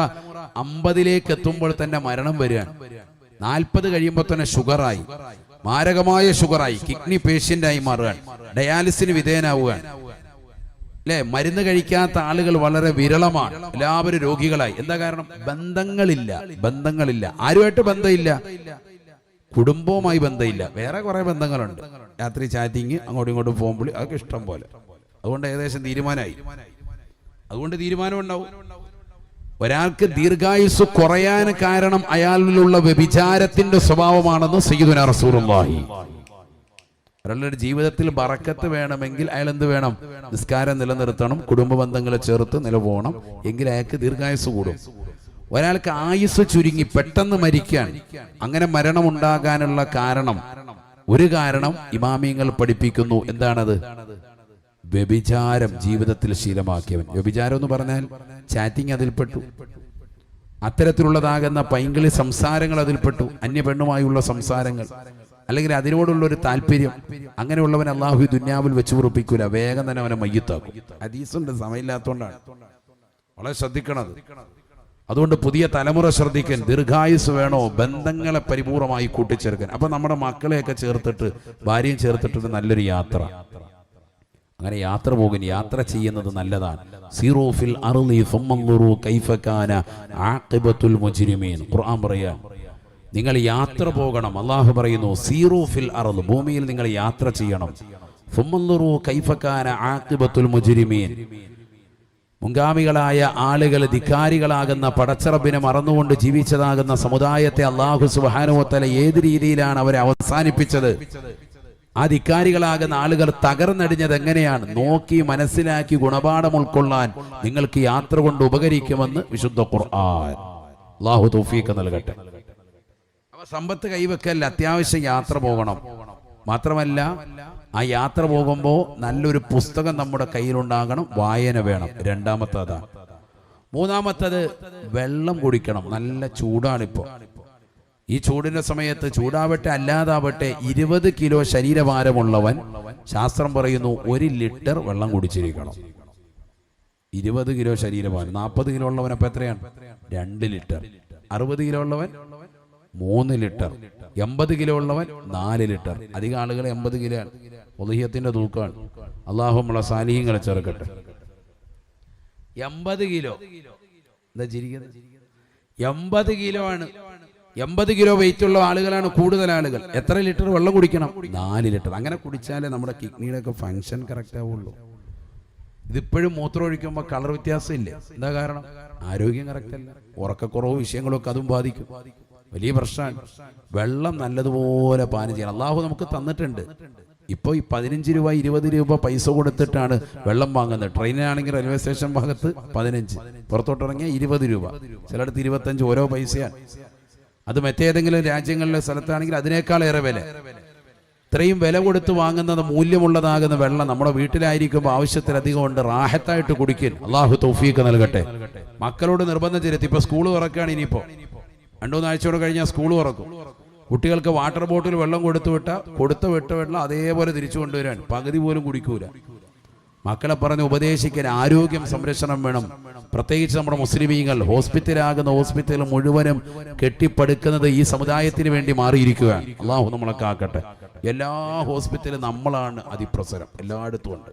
50ലേക്ക് എത്തുമ്പോൾ തന്നെ മരണം വരികയാണ്. 40 കഴിയുമ്പോൾ തന്നെ ഷുഗറായി, മാരകമായ ഷുഗറായി, കിഡ്നി പേഷ്യന്റായി മാറുകയാണ്, ഡയാലിസിന് വിധേയനാവുകയാണ്. അല്ലെ, മരുന്ന് കഴിക്കാത്ത ആളുകൾ വളരെ വിരളമാണ്. എല്ലാവരും രോഗികളായി. എന്താ കാരണം? ബന്ധങ്ങളില്ല. ആരുമായിട്ട് ബന്ധമില്ല, കുടുംബവുമായി ബന്ധമില്ല. വേറെ കുറെ ബന്ധങ്ങളുണ്ട്, രാത്രി ചാറ്റിങ്, അങ്ങോട്ടും ഇങ്ങോട്ടും ഫോൺ വിളി, അതൊക്കെ ഇഷ്ടം പോലെ. അതുകൊണ്ട് ഏകദേശം തീരുമാനമായി. അതുകൊണ്ട് തീരുമാനമുണ്ടാവും. ഒരാൾക്ക് ദീർഘായുസ് കുറയാൻ കാരണം അയാളിലുള്ള വ്യഭിചാരത്തിന്റെ സ്വഭാവമാണെന്ന് സയ്യിദുനാ റസൂലുള്ളാഹി. ഒരാളുടെ ജീവിതത്തിൽ ബറക്കത്ത് വേണമെങ്കിൽ അയാൾ എന്ത് വേണം? നിസ്കാരം നിലനിർത്തണം, കുടുംബ ബന്ധങ്ങളെ ചേർത്ത് നിലപോകണം, എങ്കിൽ അയാൾക്ക് ദീർഘായുസ് കൂടും. ഒരാൾക്ക് ആയുസ് ചുരുങ്ങി പെട്ടെന്ന് മരിക്കാൻ, അങ്ങനെ മരണം ഉണ്ടാകാനുള്ള ഒരു കാരണം ഇമാമിയങ്ങൾ പഠിപ്പിക്കുന്നു. എന്താണത്? വ്യഭിചാരം ജീവിതത്തിൽ ശീലമാക്കിയവൻ. വ്യഭിചാരം എന്ന് പറഞ്ഞാൽ ചാറ്റിംഗ് അതിൽപ്പെട്ടു, അത്തരത്തിലുള്ളതാകുന്ന പൈങ്കിളി സംസാരങ്ങൾ അതിൽപ്പെട്ടു, അന്യ പെണ്ണുമായുള്ള സംസാരങ്ങൾ, അല്ലെങ്കിൽ അതിനോടുള്ള ഒരു താല്പര്യം. അങ്ങനെയുള്ളവൻ അല്ലാഹു ദുനിയാവിൽ വെച്ച് ഉറപ്പിക്കൂല, വേഗം തന്നെ അവനെ മയ്യത്താക്കും. ഹദീസുണ്ട്, സമയമില്ലാത്തതുകൊണ്ടാണ്. വളരെ ശ്രദ്ധിക്കണത്. അതുകൊണ്ട് പുതിയ തലമുറ ശ്രദ്ധിക്കാൻ. ദീർഘായുസ് വേണോ? ബന്ധങ്ങളെ പരിപൂർണമായി കൂട്ടിച്ചേർക്കാൻ. അപ്പൊ നമ്മുടെ മക്കളെയൊക്കെ ചേർത്തിട്ട്, ഭാര്യയും ചേർത്തിട്ട് നല്ലൊരു യാത്ര, അങ്ങനെ യാത്ര പോകും. യാത്ര ചെയ്യുന്നത് നല്ലതാണ്. സീറൂ ഫിൽ അർളി ഫൻദുറൂ കൈഫ കാന ആഖിബത്തുൽ മുജ്രിമീൻ. ഖുർആൻ പറയാ, നിങ്ങൾ യാത്ര പോകണം. അല്ലാഹു പറയുന്നു, സീറൂ ഫിൽ അർള്, ഭൂമിയിൽ നിങ്ങൾ യാത്ര ചെയ്യണം. ഫൻദുറൂ കൈഫ കാന ആഖിബത്തുൽ മുജ്രിമീൻ. മുൻഗാമികളായ ആളുകൾ, ധിക്കാരികളാകുന്ന, പടച്ചറബിനെ മറന്നുകൊണ്ട് ജീവിച്ചതാകുന്ന സമുദായത്തെ അല്ലാഹു സുബ്ഹാനഹു വ തആല ഏത് രീതിയിലാണ് അവരെ അവസാനിപ്പിച്ചത്? ആ ധിക്കാരികളാകുന്ന ആളുകൾ തകർന്നടിഞ്ഞത് എങ്ങനെയാണ്? നോക്കി മനസ്സിലാക്കി ഗുണപാഠം ഉൾക്കൊള്ളാൻ നിങ്ങൾക്ക് യാത്ര കൊണ്ട് ഉപകരിക്കുമെന്ന് വിശുദ്ധ ഖുർആൻ. അല്ലാഹു തൗഫീഖ് നൽകട്ടെ. അവ സമ്പത്ത് കൈവെക്കല്ല, അത്യാവശ്യം യാത്ര പോകണം. മാത്രമല്ല, ആ യാത്ര പോകുമ്പോൾ നല്ലൊരു പുസ്തകം നമ്മുടെ കയ്യിലുണ്ടാകണം, വായന വേണം. രണ്ടാമത്തതാ. മൂന്നാമത്തത്, വെള്ളം കുടിക്കണം. നല്ല ചൂടാണിപ്പോ. ഈ ചൂടിന്റെ സമയത്ത്, ചൂടാവട്ടെ അല്ലാതാവട്ടെ, 20 കിലോ ശരീരഭാരമുള്ളവൻ ശാസ്ത്രം പറയുന്നു 1 ലിറ്റർ വെള്ളം കുടിച്ചിരിക്കണം. 20 കിലോ ശരീരഭാരം. 40 കിലോ ഉള്ളവൻ അപ്പൊ എത്രയാണ്? 2 ലിറ്റർ. 60 കിലോ ഉള്ളവൻ 3 ലിറ്റർ. 80 കിലോ ഉള്ളവൻ 4 ലിറ്റർ. അധികം ആളുകൾ 80 കിലോ ആണ്. ഉദ്ഹിയത്തിന്റെ തൂക്കമാണ്. അല്ലാഹു നമ്മളെ സാലിഹീങ്ങളെ ചേർക്കട്ടെ. 80 കിലോ. എന്താ ചിരിക്കുന്നത്? 80 കിലോ ആണ്. 80 കിലോ വെയിറ്റ് ഉള്ള ആളുകളാണ് കൂടുതൽ ആളുകൾ. എത്ര ലിറ്റർ വെള്ളം കുടിക്കണം? 4 ലിറ്റർ. അങ്ങനെ കുടിച്ചാലേ നമ്മുടെ കിഡ്നിയുടെ ഒക്കെ ഫങ്ഷൻ കറക്റ്റ് ആവുള്ളൂ. ഇതിപ്പോഴും മൂത്രം ഒഴിക്കുമ്പോൾ കളർ വ്യത്യാസം ഇല്ലേ? എന്താ കാരണം? ആരോഗ്യം കറക്റ്റ് അല്ല. ഉറക്കക്കുറവ് വിഷയങ്ങളൊക്കെ അതും ബാധിക്കും. വലിയ പ്രശ്നമാണ്. വെള്ളം നല്ലതുപോലെ പാനം ചെയ്യണം. അല്ലാഹു നമുക്ക് തന്നിട്ടുണ്ട്. ഇപ്പോൾ ഈ 15 രൂപ 20 രൂപ പൈസ കൊടുത്തിട്ടാണ് വെള്ളം വാങ്ങുന്നത്. ട്രെയിനിലാണെങ്കിൽ റെയിൽവേ സ്റ്റേഷൻ ഭാഗത്ത് 15, പുറത്തോട്ടിറങ്ങിയാൽ 20 രൂപ, ചിലയിടത്ത് 25. ഓരോ പൈസയാണ്. അത് മറ്റേതെങ്കിലും രാജ്യങ്ങളിലെ സ്ഥലത്താണെങ്കിൽ അതിനേക്കാൾ ഏറെ വില. ഇത്രയും വില കൊടുത്ത് വാങ്ങുന്നത് മൂല്യമുള്ളതാകുന്ന വെള്ളം നമ്മുടെ വീട്ടിലായിരിക്കുമ്പോൾ ആവശ്യത്തിലധികം ഉണ്ട്. റാഹത്തായിട്ട് കുടിക്കാൻ അല്ലാഹു തൗഫീഖ് നൽകട്ടെ. മക്കളോട് നിർബന്ധം ചെലുത്തി. ഇപ്പൊ സ്കൂൾ തുറക്കുകയാണ്. ഇനിയിപ്പോ 2-3 ആഴ്ചയോട് കഴിഞ്ഞാൽ സ്കൂൾ തുറക്കും. കുട്ടികൾക്ക് വാട്ടർ ബോട്ടിൽ വെള്ളം കൊടുത്ത വെള്ളം അതേപോലെ തിരിച്ചു കൊണ്ടുവരാൻ, പകുതി പോലും കുടിക്കൂല. മക്കളെ പറഞ്ഞ് ഉപദേശിക്കാൻ. ആരോഗ്യം സംരക്ഷണം വേണം. പ്രത്യേകിച്ച് നമ്മുടെ മുസ്ലിമീങ്ങൾ ഹോസ്പിറ്റൽ മുഴുവനും കെട്ടിപ്പടുക്കുന്നത് ഈ സമുദായത്തിന് വേണ്ടി മാറിയിരിക്കുകയാണ്. അല്ലാഹു നമ്മളെ കാക്കട്ടെ. എല്ലാ ഹോസ്പിറ്റലും നമ്മളാണ് അതിപ്രസരം, എല്ലായിടത്തും ഉണ്ട്.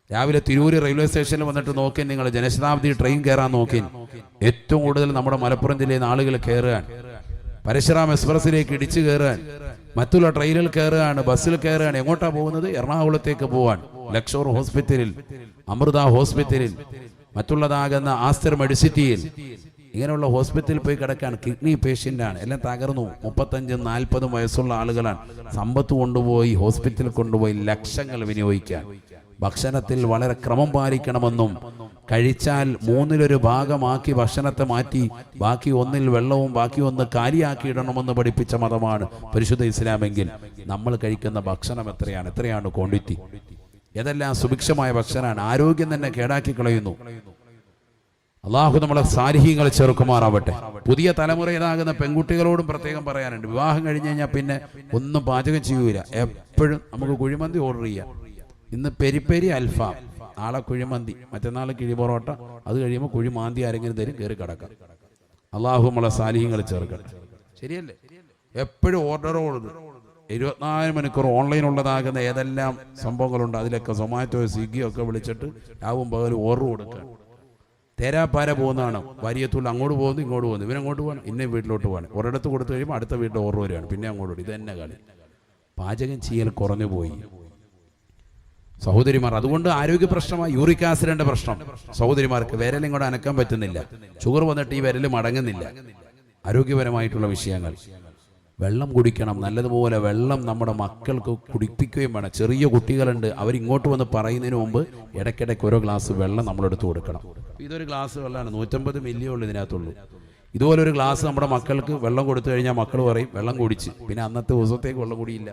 രാവിലെ തിരൂര് റെയിൽവേ സ്റ്റേഷനിൽ വന്നിട്ട് നോക്കി, നിങ്ങൾ ജനശതാബ്ദി ട്രെയിൻ കയറാൻ നോക്കി, ഏറ്റവും കൂടുതൽ നമ്മുടെ മലപ്പുറം ജില്ലയിൽ നിന്ന് ആളുകൾ കയറുകയാണ്. പരശുറാം എക്സ്പ്രസിലേക്ക് ഇടിച്ചു കയറാൻ, മറ്റുള്ള ട്രെയിനിൽ കയറുകയാണ്, ബസ്സിൽ കയറുകയാണ്. എങ്ങോട്ടാ പോകുന്നത്? എറണാകുളത്തേക്ക് പോവാൻ. ലക്ഷോർ ഹോസ്പിറ്റലിൽ, അമൃത ഹോസ്പിറ്റലിൽ, മറ്റുള്ളതാകുന്ന ആസ്റ്റർ മെഡിസിറ്റിയിൽ, ഇങ്ങനെയുള്ള ഹോസ്പിറ്റലിൽ പോയി കിടക്കാൻ. കിഡ്നി പേഷ്യൻ്റാണ്, എല്ലാം തകർന്നു. 35-40 വയസ്സുള്ള ആളുകളാണ്. സമ്പത്ത് കൊണ്ടുപോയി ഹോസ്പിറ്റലിൽ കൊണ്ടുപോയി ലക്ഷങ്ങൾ വിനിയോഗിക്കാൻ. ഭക്ഷണത്തിൽ വളരെ ക്രമം പാലിക്കണമെന്നും കഴിച്ചാൽ മൂന്നിലൊരു ഭാഗമാക്കി ഭക്ഷണത്തെ മാറ്റി ബാക്കി ഒന്നിൽ വെള്ളവും ബാക്കി ഒന്ന് കാലിയാക്കി ഇടണമെന്ന് പഠിപ്പിച്ച മതമാണ് പരിശുദ്ധ ഇസ്ലാമെങ്കിൽ നമ്മൾ കഴിക്കുന്ന ഭക്ഷണം എത്രയാണ് ക്വാണ്ടിറ്റി? ഏതെല്ലാം സുഭിക്ഷമായ ഭക്ഷണമാണ്, ആരോഗ്യം തന്നെ കേടാക്കി കളയുന്നു. അള്ളാഹു നമ്മളെ സാലിഹീങ്ങൾ ചേർക്കുമാറാവട്ടെ. പുതിയ തലമുറയിലാകുന്ന പെൺകുട്ടികളോടും പ്രത്യേകം പറയാനുണ്ട്, വിവാഹം കഴിഞ്ഞ് കഴിഞ്ഞാൽ പിന്നെ ഒന്നും പാചകം ചെയ്യൂല. എപ്പോഴും നമുക്ക് കുഴിമന്തി ഓർഡർ ചെയ്യാം. ഇന്ന് പെരി അൽഫാം, നാളെ കുഴിമന്തി, മറ്റന്നാൾ കിഴി പൊറോട്ട, അത് കഴിയുമ്പോൾ കുഴിമാന്തി ആരെങ്കിലും തരും, കയറി കിടക്കാം. അള്ളാഹു നമ്മളെ സാലിഹീങ്ങൾ ചേർക്കട്ടെ. ശരിയല്ലേ? എപ്പോഴും ഓർഡറോട് 24 മണിക്കൂർ ഓൺലൈൻ ഉള്ളതാകുന്ന ഏതെല്ലാം സംഭവങ്ങളുണ്ട് അതിലൊക്കെ സൊമാറ്റോ സ്വിഗ്ഗിയോ ഒക്കെ വിളിച്ചിട്ട് രാവും പകലും ഓർഡർ കൊടുക്കുക. തേരാപ്പാര പോകുന്നതാണ്. വാര്യത്തുള്ള അങ്ങോട്ട് പോകുന്നു ഇങ്ങോട്ട് പോകുന്നു, ഇവനങ്ങോട്ട് പോകണം, ഇന്നേ വീട്ടിലോട്ട് പോകണം. ഒരിടത്ത് കൊടുത്തു കഴിയുമ്പോൾ അടുത്ത വീട്ടിൽ ഓർഡർ വരികയാണ്, പിന്നെ അങ്ങോട്ട്. ഇത് തന്നെ കളി. പാചകം ചെയ്യൽ കുറഞ്ഞു പോയി സഹോദരിമാർ. അതുകൊണ്ട് ആരോഗ്യ പ്രശ്നമായി യൂറിക് ആസിഡിന്റെ പ്രശ്നം സഹോദരിമാർക്ക്. വിരലും കൂടെ അനക്കാൻ പറ്റുന്നില്ല, ഷുഗർ വന്നിട്ട് ഈ വിരൽ മടങ്ങുന്നില്ല. ആരോഗ്യപരമായിട്ടുള്ള വിഷയങ്ങൾ. വെള്ളം കുടിക്കണം, നല്ലതുപോലെ വെള്ളം നമ്മുടെ മക്കൾക്ക് കുടിപ്പിക്കുകയും വേണം. ചെറിയ കുട്ടികളുണ്ട്, അവരിങ്ങോട്ട് വന്ന് പറയുന്നതിന് മുമ്പ് ഇടയ്ക്കിടയ്ക്ക് ഓരോ ഗ്ലാസ് വെള്ളം നമ്മളെടുത്ത് കൊടുക്കണം. ഇതൊരു ഗ്ലാസ് വെള്ളമാണ്, 150 മില്ലി ഉള്ളൂ ഇതിനകത്തുള്ളൂ. ഇതുപോലൊരു ഗ്ലാസ് നമ്മുടെ മക്കൾക്ക് വെള്ളം കൊടുത്തു കഴിഞ്ഞാൽ മക്കൾ പറയും വെള്ളം കുടിച്ച്, പിന്നെ അന്നത്തെ ദിവസത്തേക്ക് വെള്ളം കുടിയില്ല.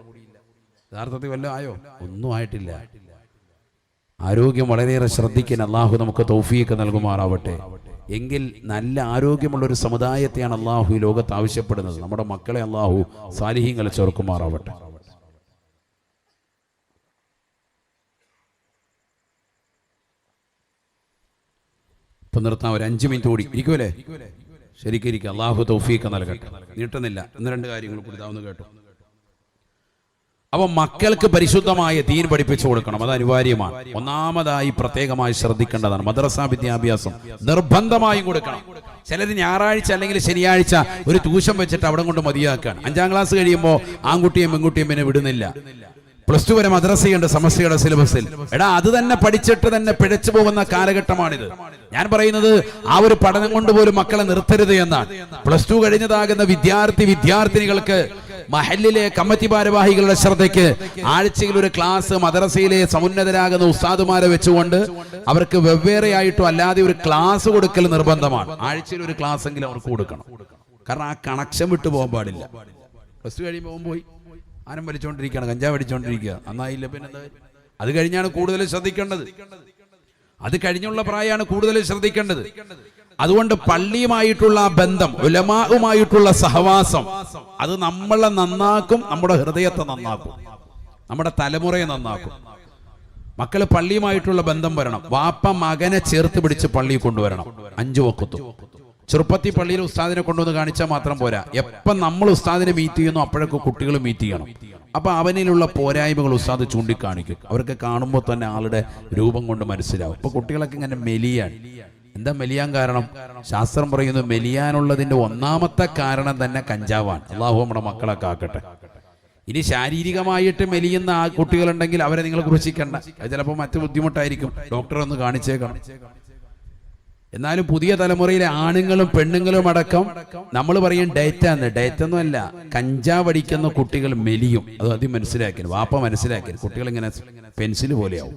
യഥാർത്ഥത്തിൽ വല്ലതും ആയോ? ഒന്നും ആയിട്ടില്ല. ആരോഗ്യം വളരെയേറെ ശ്രദ്ധിക്കാൻ അള്ളാഹു നമുക്ക് തൗഫീഖ് നൽകുമാറാവട്ടെ. എങ്കിൽ നല്ല ആരോഗ്യമുള്ളൊരു സമുദായത്തെയാണ് അള്ളാഹു ഈ ലോകത്ത് ആവശ്യപ്പെടുന്നത്. നമ്മുടെ മക്കളെ അള്ളാഹു സാലിഹീങ്ങളെ ചേർക്കുമാറാവട്ടെ. ഇപ്പം നിർത്താം, ഒരു 5 മിനിറ്റ് കൂടി ഇരിക്കൂലേ? ശരിക്കും അള്ളാഹു തൗഫീഖ് നൽകട്ടെ. നീട്ടുന്നില്ല. 1-2 കാര്യങ്ങൾ കൂടി ഇതാവുന്നു കേട്ടോ. അപ്പൊ മക്കൾക്ക് പരിശുദ്ധമായ ദീൻ പഠിപ്പിച്ചു കൊടുക്കണം, അത് അനിവാര്യമാണ്. ഒന്നാമതായി പ്രത്യേകമായി ശ്രദ്ധിക്കേണ്ടതാണ് മദ്രസ വിദ്യാഭ്യാസം നിർബന്ധമായും കൊടുക്കണം. ചിലർ ഞായറാഴ്ച അല്ലെങ്കിൽ ശനിയാഴ്ച ഒരു ട്യൂഷൻ വെച്ചിട്ട് അവിടെ കൊണ്ട് മതിയാക്കുകയാണ്. 5ാം ക്ലാസ് കഴിയുമ്പോൾ ആൺകുട്ടിയും പെൺകുട്ടിയും പിന്നെ വിടുന്നില്ല. +2 വരെ മദ്രസയുണ്ട് സമസ്തയുടെ സിലബസിൽ. എടാ, അത് തന്നെ പഠിച്ചിട്ട് തന്നെ പിഴച്ചു പോകുന്ന കാലഘട്ടമാണിത്. ഞാൻ പറയുന്നത് ആ ഒരു പഠനം കൊണ്ട് പോലും മക്കളെ നിർത്തരുത് എന്നാണ്. +2 കഴിഞ്ഞതാകുന്ന വിദ്യാർത്ഥിനികൾക്ക് മഹല്ലിലെ കമ്മിറ്റി ഭാരവാഹികളുടെ ശ്രദ്ധയ്ക്ക് ആഴ്ചയിൽ ഒരു ക്ലാസ് മദ്രസയിലെ സമുന്നതരാകുന്ന ഉസ്താദുമാരെ വെച്ചുകൊണ്ട് അവർക്ക് വെവ്വേറെയായിട്ടോ അല്ലാതെ ഒരു ക്ലാസ് കൊടുക്കൽ നിർബന്ധമാണ്. ആഴ്ചയിൽ ഒരു ക്ലാസ് എങ്കിലും അവർക്ക് കൊടുക്കണം. കാരണം ആ കണക്ഷൻ വിട്ടു പോകാൻ പാടില്ല. +2 കഴിയുമ്പോൾ പോയി ആനം വലിച്ചുകൊണ്ടിരിക്കുകയാണ്, കഞ്ചാവ് അടിച്ചുകൊണ്ടിരിക്കുക, നന്നായില്ല പിന്നെ എന്താ? അത് കഴിഞ്ഞാണ് കൂടുതൽ ശ്രദ്ധിക്കേണ്ടത്. അത് കഴിഞ്ഞുള്ള പ്രായമാണ് കൂടുതൽ ശ്രദ്ധിക്കേണ്ടത്. അതുകൊണ്ട് പള്ളിയുമായിട്ടുള്ള ബന്ധം, ഉലമാഉമായിട്ടുള്ള സഹവാസം, അത് നമ്മളെ നന്നാക്കും, നമ്മുടെ ഹൃദയത്തെ നന്നാക്കും, നമ്മുടെ തലമുറയെ നന്നാക്കും. മക്കള് പള്ളിയുമായിട്ടുള്ള ബന്ധം വരണം. വാപ്പ മകനെ ചേർത്ത് പിടിച്ച് പള്ളിയിൽ കൊണ്ടുവരണം 5 വഖത്തും. ചെറുപ്പത്തി പള്ളിയിൽ ഉസ്താദിനെ കൊണ്ടുവന്ന് കാണിച്ചാൽ മാത്രം പോരാ. എപ്പം നമ്മൾ ഉസ്താദിനെ മീറ്റ് ചെയ്യുന്നു അപ്പോഴൊക്കെ കുട്ടികൾ മീറ്റ് ചെയ്യണം. അപ്പൊ അവനിലുള്ള പോരായ്മകൾ ഉസ്താദ് ചൂണ്ടിക്കാണിക്കും. അവർക്ക് കാണുമ്പോൾ തന്നെ ആളുടെ രൂപം കൊണ്ട് മനസ്സിലാവും. ഇപ്പൊ കുട്ടികളൊക്കെ ഇങ്ങനെ മെലിയാണ്. എന്താ മെലിയാൻ കാരണം? ശാസ്ത്രം പറയുന്നു മെലിയാനുള്ളതിന്റെ ഒന്നാമത്തെ കാരണം തന്നെ കഞ്ചാവാണ്. അള്ളാഹു നമ്മുടെ മക്കളൊക്കെ ആക്കട്ടെ. ഇനി ശാരീരികമായിട്ട് മെലിയുന്ന ആ കുട്ടികളുണ്ടെങ്കിൽ അവരെ നിങ്ങൾ കുറിച്ചിക്കണ്ട, അത് ചിലപ്പോൾ മറ്റു ബുദ്ധിമുട്ടായിരിക്കും, ഡോക്ടറെ ഒന്ന് കാണിച്ചേക്കണം. എന്നാലും പുതിയ തലമുറയിലെ ആണുങ്ങളും പെണ്ണുങ്ങളും അടക്കം നമ്മൾ പറയും ഡയറ്റാന്ന്. ഡയറ്റൊന്നും അല്ല, കഞ്ചാവ് അടിക്കുന്ന കുട്ടികൾ മെലിയും. അത് ആദ്യം മനസ്സിലാക്കി, വാപ്പ മനസ്സിലാക്കി. കുട്ടികൾ ഇങ്ങനെ പെൻസിൽ പോലെയാവും.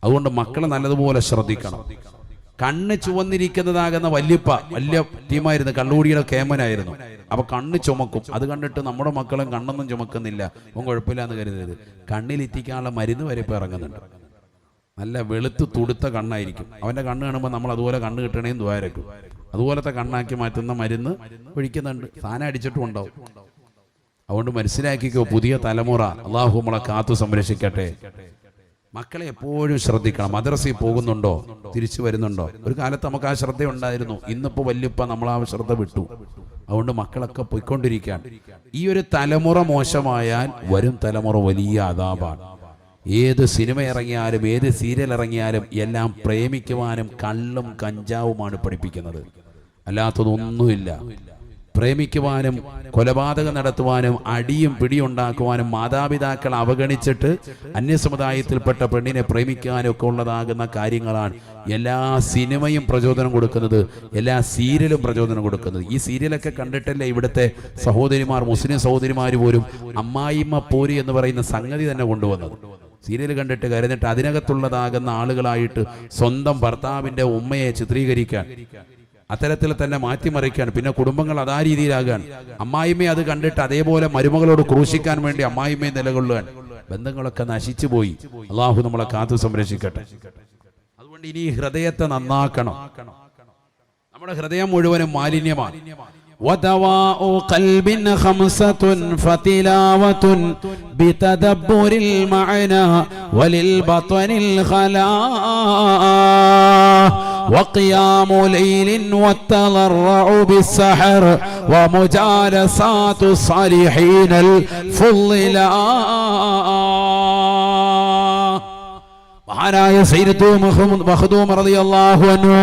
അതുകൊണ്ട് മക്കളെ നല്ലതുപോലെ ശ്രദ്ധിക്കണം. കണ്ണ് ചുവന്നിരിക്കുന്നതാകുന്ന വലിയ ടീമായിരുന്നു, കള്ളുകൂടിയുടെ കേമനായിരുന്നു. അപ്പൊ കണ്ണ് ചുമക്കും. അത് കണ്ടിട്ട് നമ്മുടെ മക്കളും കണ്ണൊന്നും ചുമക്കുന്നില്ല, അവൻ കുഴപ്പമില്ല എന്ന് കരുതരുത്. കണ്ണിലെത്തിക്കാനുള്ള മരുന്ന് വരെ ഇപ്പൊ ഇറങ്ങുന്നുണ്ട്. നല്ല വെളുത്ത് തുടുത്ത കണ്ണായിരിക്കും. അവന്റെ കണ്ണ് കാണുമ്പോൾ നമ്മൾ അതുപോലെ കണ്ണ് കിട്ടണേന്ന് ദ്വാരക്കും. അതുപോലത്തെ കണ്ണാക്കി മാറ്റുന്ന മരുന്ന് ഒഴിക്കുന്നുണ്ട്. സാധനം അടിച്ചിട്ടും ഉണ്ടാവും. അതുകൊണ്ട് മനസ്സിലാക്കിക്കോ പുതിയ തലമുറ. അള്ളാഹു നമ്മളെ കാത്തു സംരക്ഷിക്കട്ടെ. മക്കളെ എപ്പോഴും ശ്രദ്ധിക്കണം. മദ്രസയിൽ പോകുന്നുണ്ടോ, തിരിച്ചു വരുന്നുണ്ടോ? ഒരു കാലത്ത് നമുക്ക് ആ ശ്രദ്ധ ഉണ്ടായിരുന്നു. ഇന്നിപ്പോ വല്യപ്പ നമ്മൾ ആ ശ്രദ്ധ വിട്ടു. അതുകൊണ്ട് മക്കളൊക്കെ പോയിക്കൊണ്ടിരിക്കുകയാണ്. ഈ ഒരു തലമുറ മോശമായാൽ വരും തലമുറ വലിയ അദാബാണ്. ഏത് സിനിമ ഇറങ്ങിയാലും ഏത് സീരിയൽ ഇറങ്ങിയാലും എല്ലാം പ്രേമിക്കുവാനും കള്ളും കഞ്ചാവുമാണ് പഠിപ്പിക്കുന്നത്. അല്ലാത്തതൊന്നുമില്ല. പ്രേമിക്കുവാനും കൊലപാതകം നടത്തുവാനും അടിയും പിടിയുണ്ടാക്കുവാനും മാതാപിതാക്കൾ അവഗണിച്ചിട്ട് അന്യസമുദായത്തിൽപ്പെട്ട പെണ്ണിനെ പ്രേമിക്കാനും ഒക്കെ ഉള്ളതാകുന്ന കാര്യങ്ങളാണ് എല്ലാ സിനിമയും പ്രചോദനം കൊടുക്കുന്നത്, എല്ലാ സീരിയലും പ്രചോദനം കൊടുക്കുന്നത്. ഈ സീരിയലൊക്കെ കണ്ടിട്ടല്ലേ ഇവിടുത്തെ സഹോദരിമാർ, മുസ്ലിം സഹോദരിമാർ പോലും അമ്മായിമ്മ പോരി എന്ന് പറയുന്ന സംഗതി തന്നെ കൊണ്ടുവന്നത്. സീരിയൽ കണ്ടിട്ട് കരഞ്ഞിട്ട് അതിനകത്തുള്ളതാകുന്ന ആളുകളായിട്ട് സ്വന്തം ഭർത്താവിൻ്റെ ഉമ്മയെ ചിത്രീകരിക്കാൻ, അത്തരത്തിൽ തന്നെ മാറ്റിമറിക്കാൻ, പിന്നെ കുടുംബങ്ങൾ അതാ രീതിയിലാകാൻ, അമ്മായിമ്മയെ അത് കണ്ടിട്ട് അതേപോലെ മരുമകളോട് ക്രൂശിക്കാൻ വേണ്ടി അമ്മായിമ്മയെ നിലകൊള്ളുവാൻ, ബന്ധങ്ങളൊക്കെ നശിച്ചു പോയി. അള്ളാഹു നമ്മളെ കാത്തു സംരക്ഷിക്കട്ടെ. അതുകൊണ്ട് ഇനി ഹൃദയത്തെ നന്നാക്കണം. നമ്മുടെ ഹൃദയം മുഴുവനും മാലിന്യമാണ്. وَدَوَاءُ قَلْبٍ خَمْسَةٌ فَتِلَاوَةٌ بِتَدَبُّرِ الْمَعْنَى وَلِلْبَطْنِ الْخَلَاء وَقِيَامُ لَيْلٍ وَالتَّضَرُّعُ بِالسَّحَرِ وَمُجَالَسَاتُ الصَّالِحِينَ الْفُضِّلَاءِ. മഹാനായ സയ്യിദ് മഖ്ദൂം റളിയല്ലാഹു അൻഹു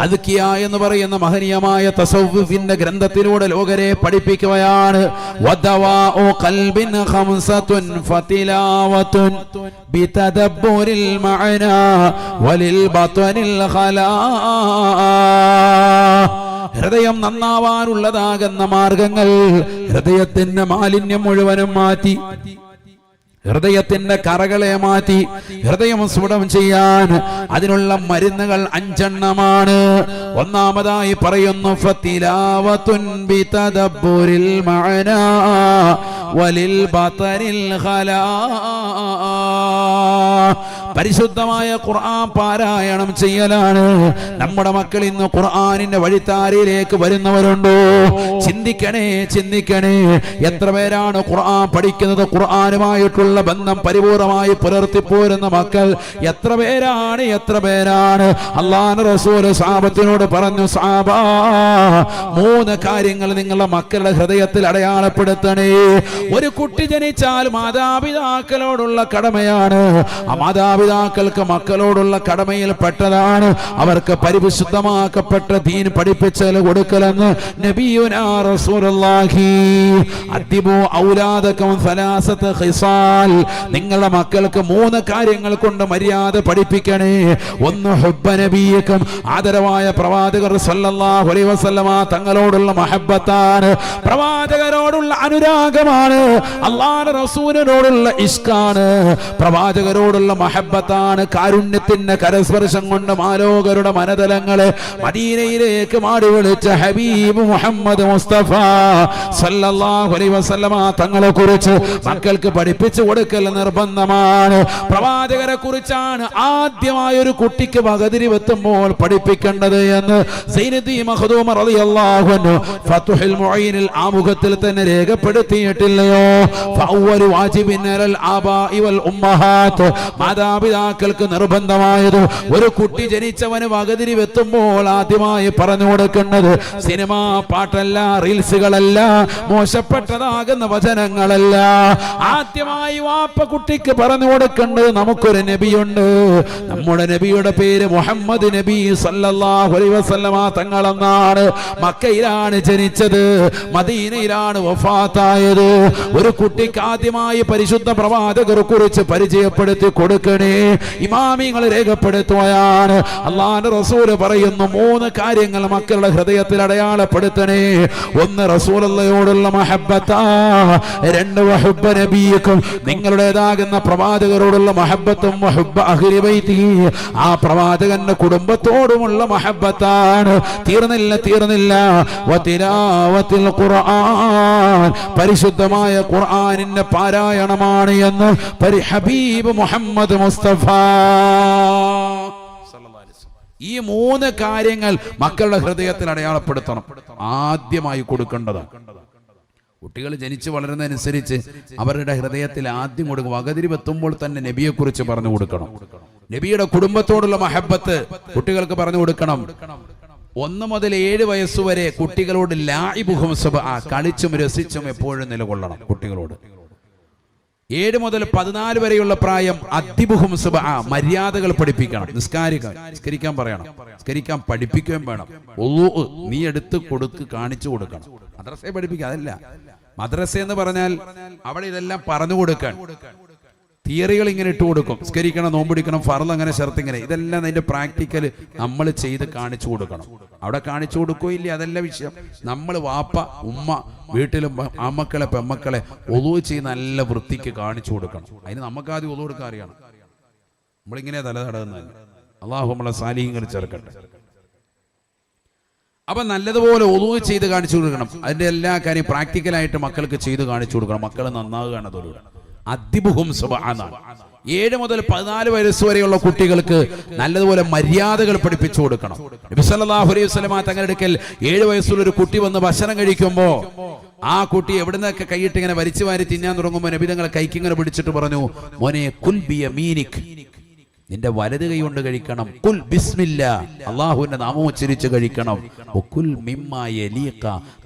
അദ്കിയ എന്ന് പറയുന്ന മഹനീയമായ തസവ്വുഫിന്റെ ഗ്രന്ഥത്തിലൂടെ ലോകരെ പഠിപ്പിക്കുകയാണ്. വദവാഉ ഖൽബിൻ ഖംസത്തുൻ ഫതിലാവത്തുൻ ബിതദബ്ബുരിൽ മഅനാ വലിൽ ബത്നിൽ ഖലാ. ഹൃദയം നന്നാവാനുള്ളതാകുന്ന മാർഗങ്ങൾ, ഹൃദയത്തിന്റെ മാലിന്യം മുഴുവനും മാറ്റി, ഹൃദയത്തിന്റെ കറകളെ മാറ്റി ഹൃദയം സ്ഫുടം ചെയ്യാൻ അതിനുള്ള മരുന്നുകൾ 5 എണ്ണമാണ്. ഒന്നാമതായി പറയുന്നു ഫതിലാവത്തുൻ ബിതദബ്ബുരിൽ മഅനാ വലിൽ ബത്നിൽ ഖലാ. പരിശുദ്ധമായ ഖുർആൻ പാരായണം ചെയ്യലാണ്. നമ്മുടെ മക്കൾ ഇന്ന് ഖുർആനിന്റെ വഴിത്താരയിലേക്ക് വരുന്നവരുണ്ടോ? ചിന്തിക്കണേ, ചിന്തിക്കണേ. എത്ര പേരാണ് ഖുർആൻ പഠിക്കുന്നത്, ഖുർആനുമായിട്ടുള്ള ബന്ധം പരിപൂർണമായി പുലർത്തിപ്പോരുന്ന മക്കൾ എത്ര പേരാണ്, എത്ര പേരാണ്? അല്ലാഹുവിന്റെ റസൂൽ സഹാബത്തിനോട് പറഞ്ഞു, സഹാബാ 3 കാര്യങ്ങൾ നിങ്ങളുടെ മക്കളുടെ ഹൃദയത്തിൽ അടയാളപ്പെടുത്തണേ. ഒരു കുട്ടി ജനിച്ചാൽ മാതാപിതാക്കളോടുള്ള കടമയാണ്. ആ മാതാപിതാക്കൾക്ക് മക്കളോടുള്ള കടമയിൽ പെട്ടതാണ് അവർക്ക് പരിശുദ്ധമാക്കപ്പെട്ട ദീൻ പഠിപ്പിച്ച് കൊടുക്കലെന്ന് നബിയുനാ റസൂലുള്ളാഹി. അദ്ദിബു ഔലാദക്കും സലാസത ഖിസാൽ. നിങ്ങളുടെ മക്കൾക്ക് 3 കാര്യങ്ങൾ കൊണ്ട് മര്യാദ പഠിപ്പിക്കണേ. ഒന്ന് ഹുബ്ബ നബിയക്കും, ആദരവായ പ്രവാചകർ സല്ലല്ലാഹു അലൈഹി വസല്ലമ തങ്ങളോടുള്ള മഹബ്ബത്താണ്, പ്രവാചകരോടുള്ള അനുരാഗമാണ്, അല്ലാഹുവിന്റെ റസൂലിനോടുള്ള ഇഷ്കാണ്, പ്രവാചകരോടുള്ള മഹബ്ബത്താണ്. കാരുണ്യത്തിന്റെ കരസ്പർശം കൊണ്ട് മാലോകരുടെ മനതലങ്ങളെ മദീനയിലേക്ക് മാടി വിളിച്ച ഹബീബ് മുഹമ്മദ് മുസ്തഫ സല്ലല്ലാഹു അലൈഹി വസല്ലമ തങ്ങളെ കുറിച്ച് മക്കൾക്ക് പഠിപ്പിച്ചു കൊടുക്കൽ നിർബന്ധമാണ്. പ്രവാചകരെ കുറിച്ചാണ് ആദ്യമായ ഒരു കുട്ടിക്ക് വകതിരിവെത്തുമ്പോൾ പഠിപ്പിക്കേണ്ടത് എന്ന് സയ്യിദ് മഖ്ദൂം റളിയല്ലാഹു അൻഹു ഫത്ഹുൽ മുഈനിൽ ആമുഖത്തിൽ തന്നെ രേഖപ്പെടുത്തിയിട്ടില്ലയോ? ഫഅവ്വലു വാജിബിൻ അലൽ ആബാഇ വൽ ഉമ്മഹാത്ത്. മാതാപിതാക്കൾക്ക് നിർബന്ധമായത് ഒരു കുട്ടി ജനിച്ചവന് വകതിരിവെത്തുമ്പോൾ ആദ്യമായി പറഞ്ഞു കൊടുക്കേണ്ടത് സിനിമ പാട്ടല്ല, റീൽസുകളല്ല, മോശപ്പെട്ടതാകുന്ന വചനങ്ങളല്ല. ആദ്യമായി വാപ്പ കുട്ടിക്ക് പറഞ്ഞു കൊടുക്കേണ്ടത് നമുക്കൊരു നബിയുണ്ട്. നമ്മുടെ നബിയുടെ പേര് മുഹമ്മദ് നബി സല്ലല്ലാഹു അലൈഹി വസല്ലമ തങ്ങളെന്നാണ്. മക്കയിലാണ് ജനിച്ചത്, മദീനയിലാണ് വഫാത്തായത്. ഒരു കുട്ടിക്ക് ആദ്യമായി പരിശുദ്ധ പ്രവാചകരെ കുറിച്ച് പരിചയപ്പെടുത്തി കൊടുക്കണേ. ഇമാമിങ്ങൾ രേഖപ്പെടുത്തുകയാണ്. അല്ലാഹുവിന്റെ റസൂൽ പറയുന്നു 3 കാര്യങ്ങൾ മക്കളുടെ ഹൃദയത്തിൽ അടയാളപ്പെടുത്തണേ. ഒന്ന് റസൂലുള്ളാഹിയോടുള്ള മഹബ്ബത്താ, 2 വഹുബ്ബ നബിയക്കും, നിങ്ങളുടേതാകുന്ന പ്രവാചകരോടുള്ള മഹബ്ബത്തും, വഹുബ്ബ അഹ്ലി ബൈതി, ആ പ്രവാചകന്റെ കുടുംബത്തോടുമുള്ള മഹബ്ബത്താണ്. തീർന്നില്ല, തീർന്നില്ല. വതിലാവത്തുൽ ഖുർആൻ, പരിശുദ്ധമായ ഖുർആനിന്റെ പാരായണമാണ് എന്ന് ഹബീബ് മുഹമ്മദ് മുസ്തഫ. ഈ 3 കാര്യങ്ങൾ മക്കളുടെ ഹൃദയത്തിൽ അടയാളപ്പെടുത്തണം. ആദ്യമായി കൊടുക്കേണ്ടതാണ്. കുട്ടികൾ ജനിച്ചു വളരുന്നതനുസരിച്ച് അവരുടെ ഹൃദയത്തിൽ ആദ്യം കൊടുക്കും. വകതിരിവെത്തുമ്പോൾ തന്നെ നബിയെക്കുറിച്ച് പറഞ്ഞു കൊടുക്കണം. നബിയുടെ കുടുംബത്തോടുള്ള മഹബ്ബത്ത് കുട്ടികൾക്ക് പറഞ്ഞു കൊടുക്കണം. 1 മുതൽ 7 വയസ്സുവരെ കുട്ടികളോട് ലാഇബുഹും സബഅ, കളിച്ചും രസിച്ചും എപ്പോഴും നിലകൊള്ളണം. കുട്ടികളോട് 7 മുതൽ 14 വരെയുള്ള പ്രായം അദ്ദിബുഹും സബഅ, മര്യാദകൾ പഠിപ്പിക്കണം. നിസ്കരിക്കാൻ പറയണം, നിസ്കരിക്കാൻ പഠിപ്പിക്കുകയും വേണം. വുളൂ നീ എടുത്ത് കൊടുത്ത് കാണിച്ചു കൊടുക്കണം. മദ്രസയെ പഠിപ്പിക്കുക, അതല്ല. മദ്രസ എന്ന് പറഞ്ഞാൽ അവിടെ ഇതെല്ലാം പറഞ്ഞു കൊടുക്കാൻ. തിയറികൾ ഇങ്ങനെ ഇട്ട് കൊടുക്കും, സ്കരിക്കണം, നോമ്പിടിക്കണം, ഫർള് അങ്ങനെ ഷർത്ത് ഇങ്ങനെ, ഇതെല്ലാം അതിന്റെ പ്രാക്ടിക്കൽ നമ്മൾ ചെയ്ത് കാണിച്ചു കൊടുക്കണം. അവിടെ കാണിച്ചു കൊടുക്കുകയില്ല, അതല്ല വിഷയം. നമ്മൾ വാപ്പ ഉമ്മ വീട്ടിലും ആമക്കളെ പെമ്മക്കളെ ഒളു ചെയ്ത് നല്ല വൃത്തിക്ക് കാണിച്ചു കൊടുക്കണം. അതിന് നമുക്കാദ്യം ഒളു കൊടുക്കാൻ അറിയണം. നമ്മളിങ്ങനെ തല തടകുന്നതല്ല. അള്ളാഹു നമ്മളെ സാലിഹ്യങ്ങൾ ചേർക്കട്ടെ. അപ്പൊ നല്ലതുപോലെ ഒളു ചെയ്ത് കാണിച്ചു കൊടുക്കണം. അതിന്റെ എല്ലാ കാര്യം പ്രാക്ടിക്കലായിട്ട് മക്കൾക്ക് ചെയ്ത് കാണിച്ചു കൊടുക്കണം. മക്കൾ നന്നാകുകയാണ് അതോടുകൂടെ. അദ്ദിബുഹും സുബ്ഹാനാണ്. 7 മുതൽ 14 വയസ്സ് വരെയുള്ള കുട്ടികൾക്ക് നല്ലതുപോലെ മര്യാദകൾ പഠിപ്പിച്ചു കൊടുക്കണം. നബി സല്ലല്ലാഹു അലൈഹി വസല്ലം തങ്ങളുടെ അടുക്കൽ 7 വയസ്സുള്ള ഒരു കുട്ടി വന്ന് ഭക്ഷണം കഴിക്കുമ്പോ ആ കുട്ടി എവിടുന്നൊക്കെ കൈയിട്ട് ഇങ്ങനെ വലിച്ചു വാരി തിന്നാൻ തുടങ്ങുമ്പോൾ നബി തങ്ങളെ കൈക്കിങ്ങനെ പിടിച്ചിട്ട് പറഞ്ഞു, മോനെ കുൽ ബിയമീനിക്, നിന്റെ വലത് കൈ കൊണ്ട് കഴിക്കണം. കുൽ ബിസ്മില്ലാ, അള്ളാഹുവിന്റെ നാമം ഉച്ചരിച്ച് കഴിക്കണം. കുൽ മിമ്മാ യലീഖ,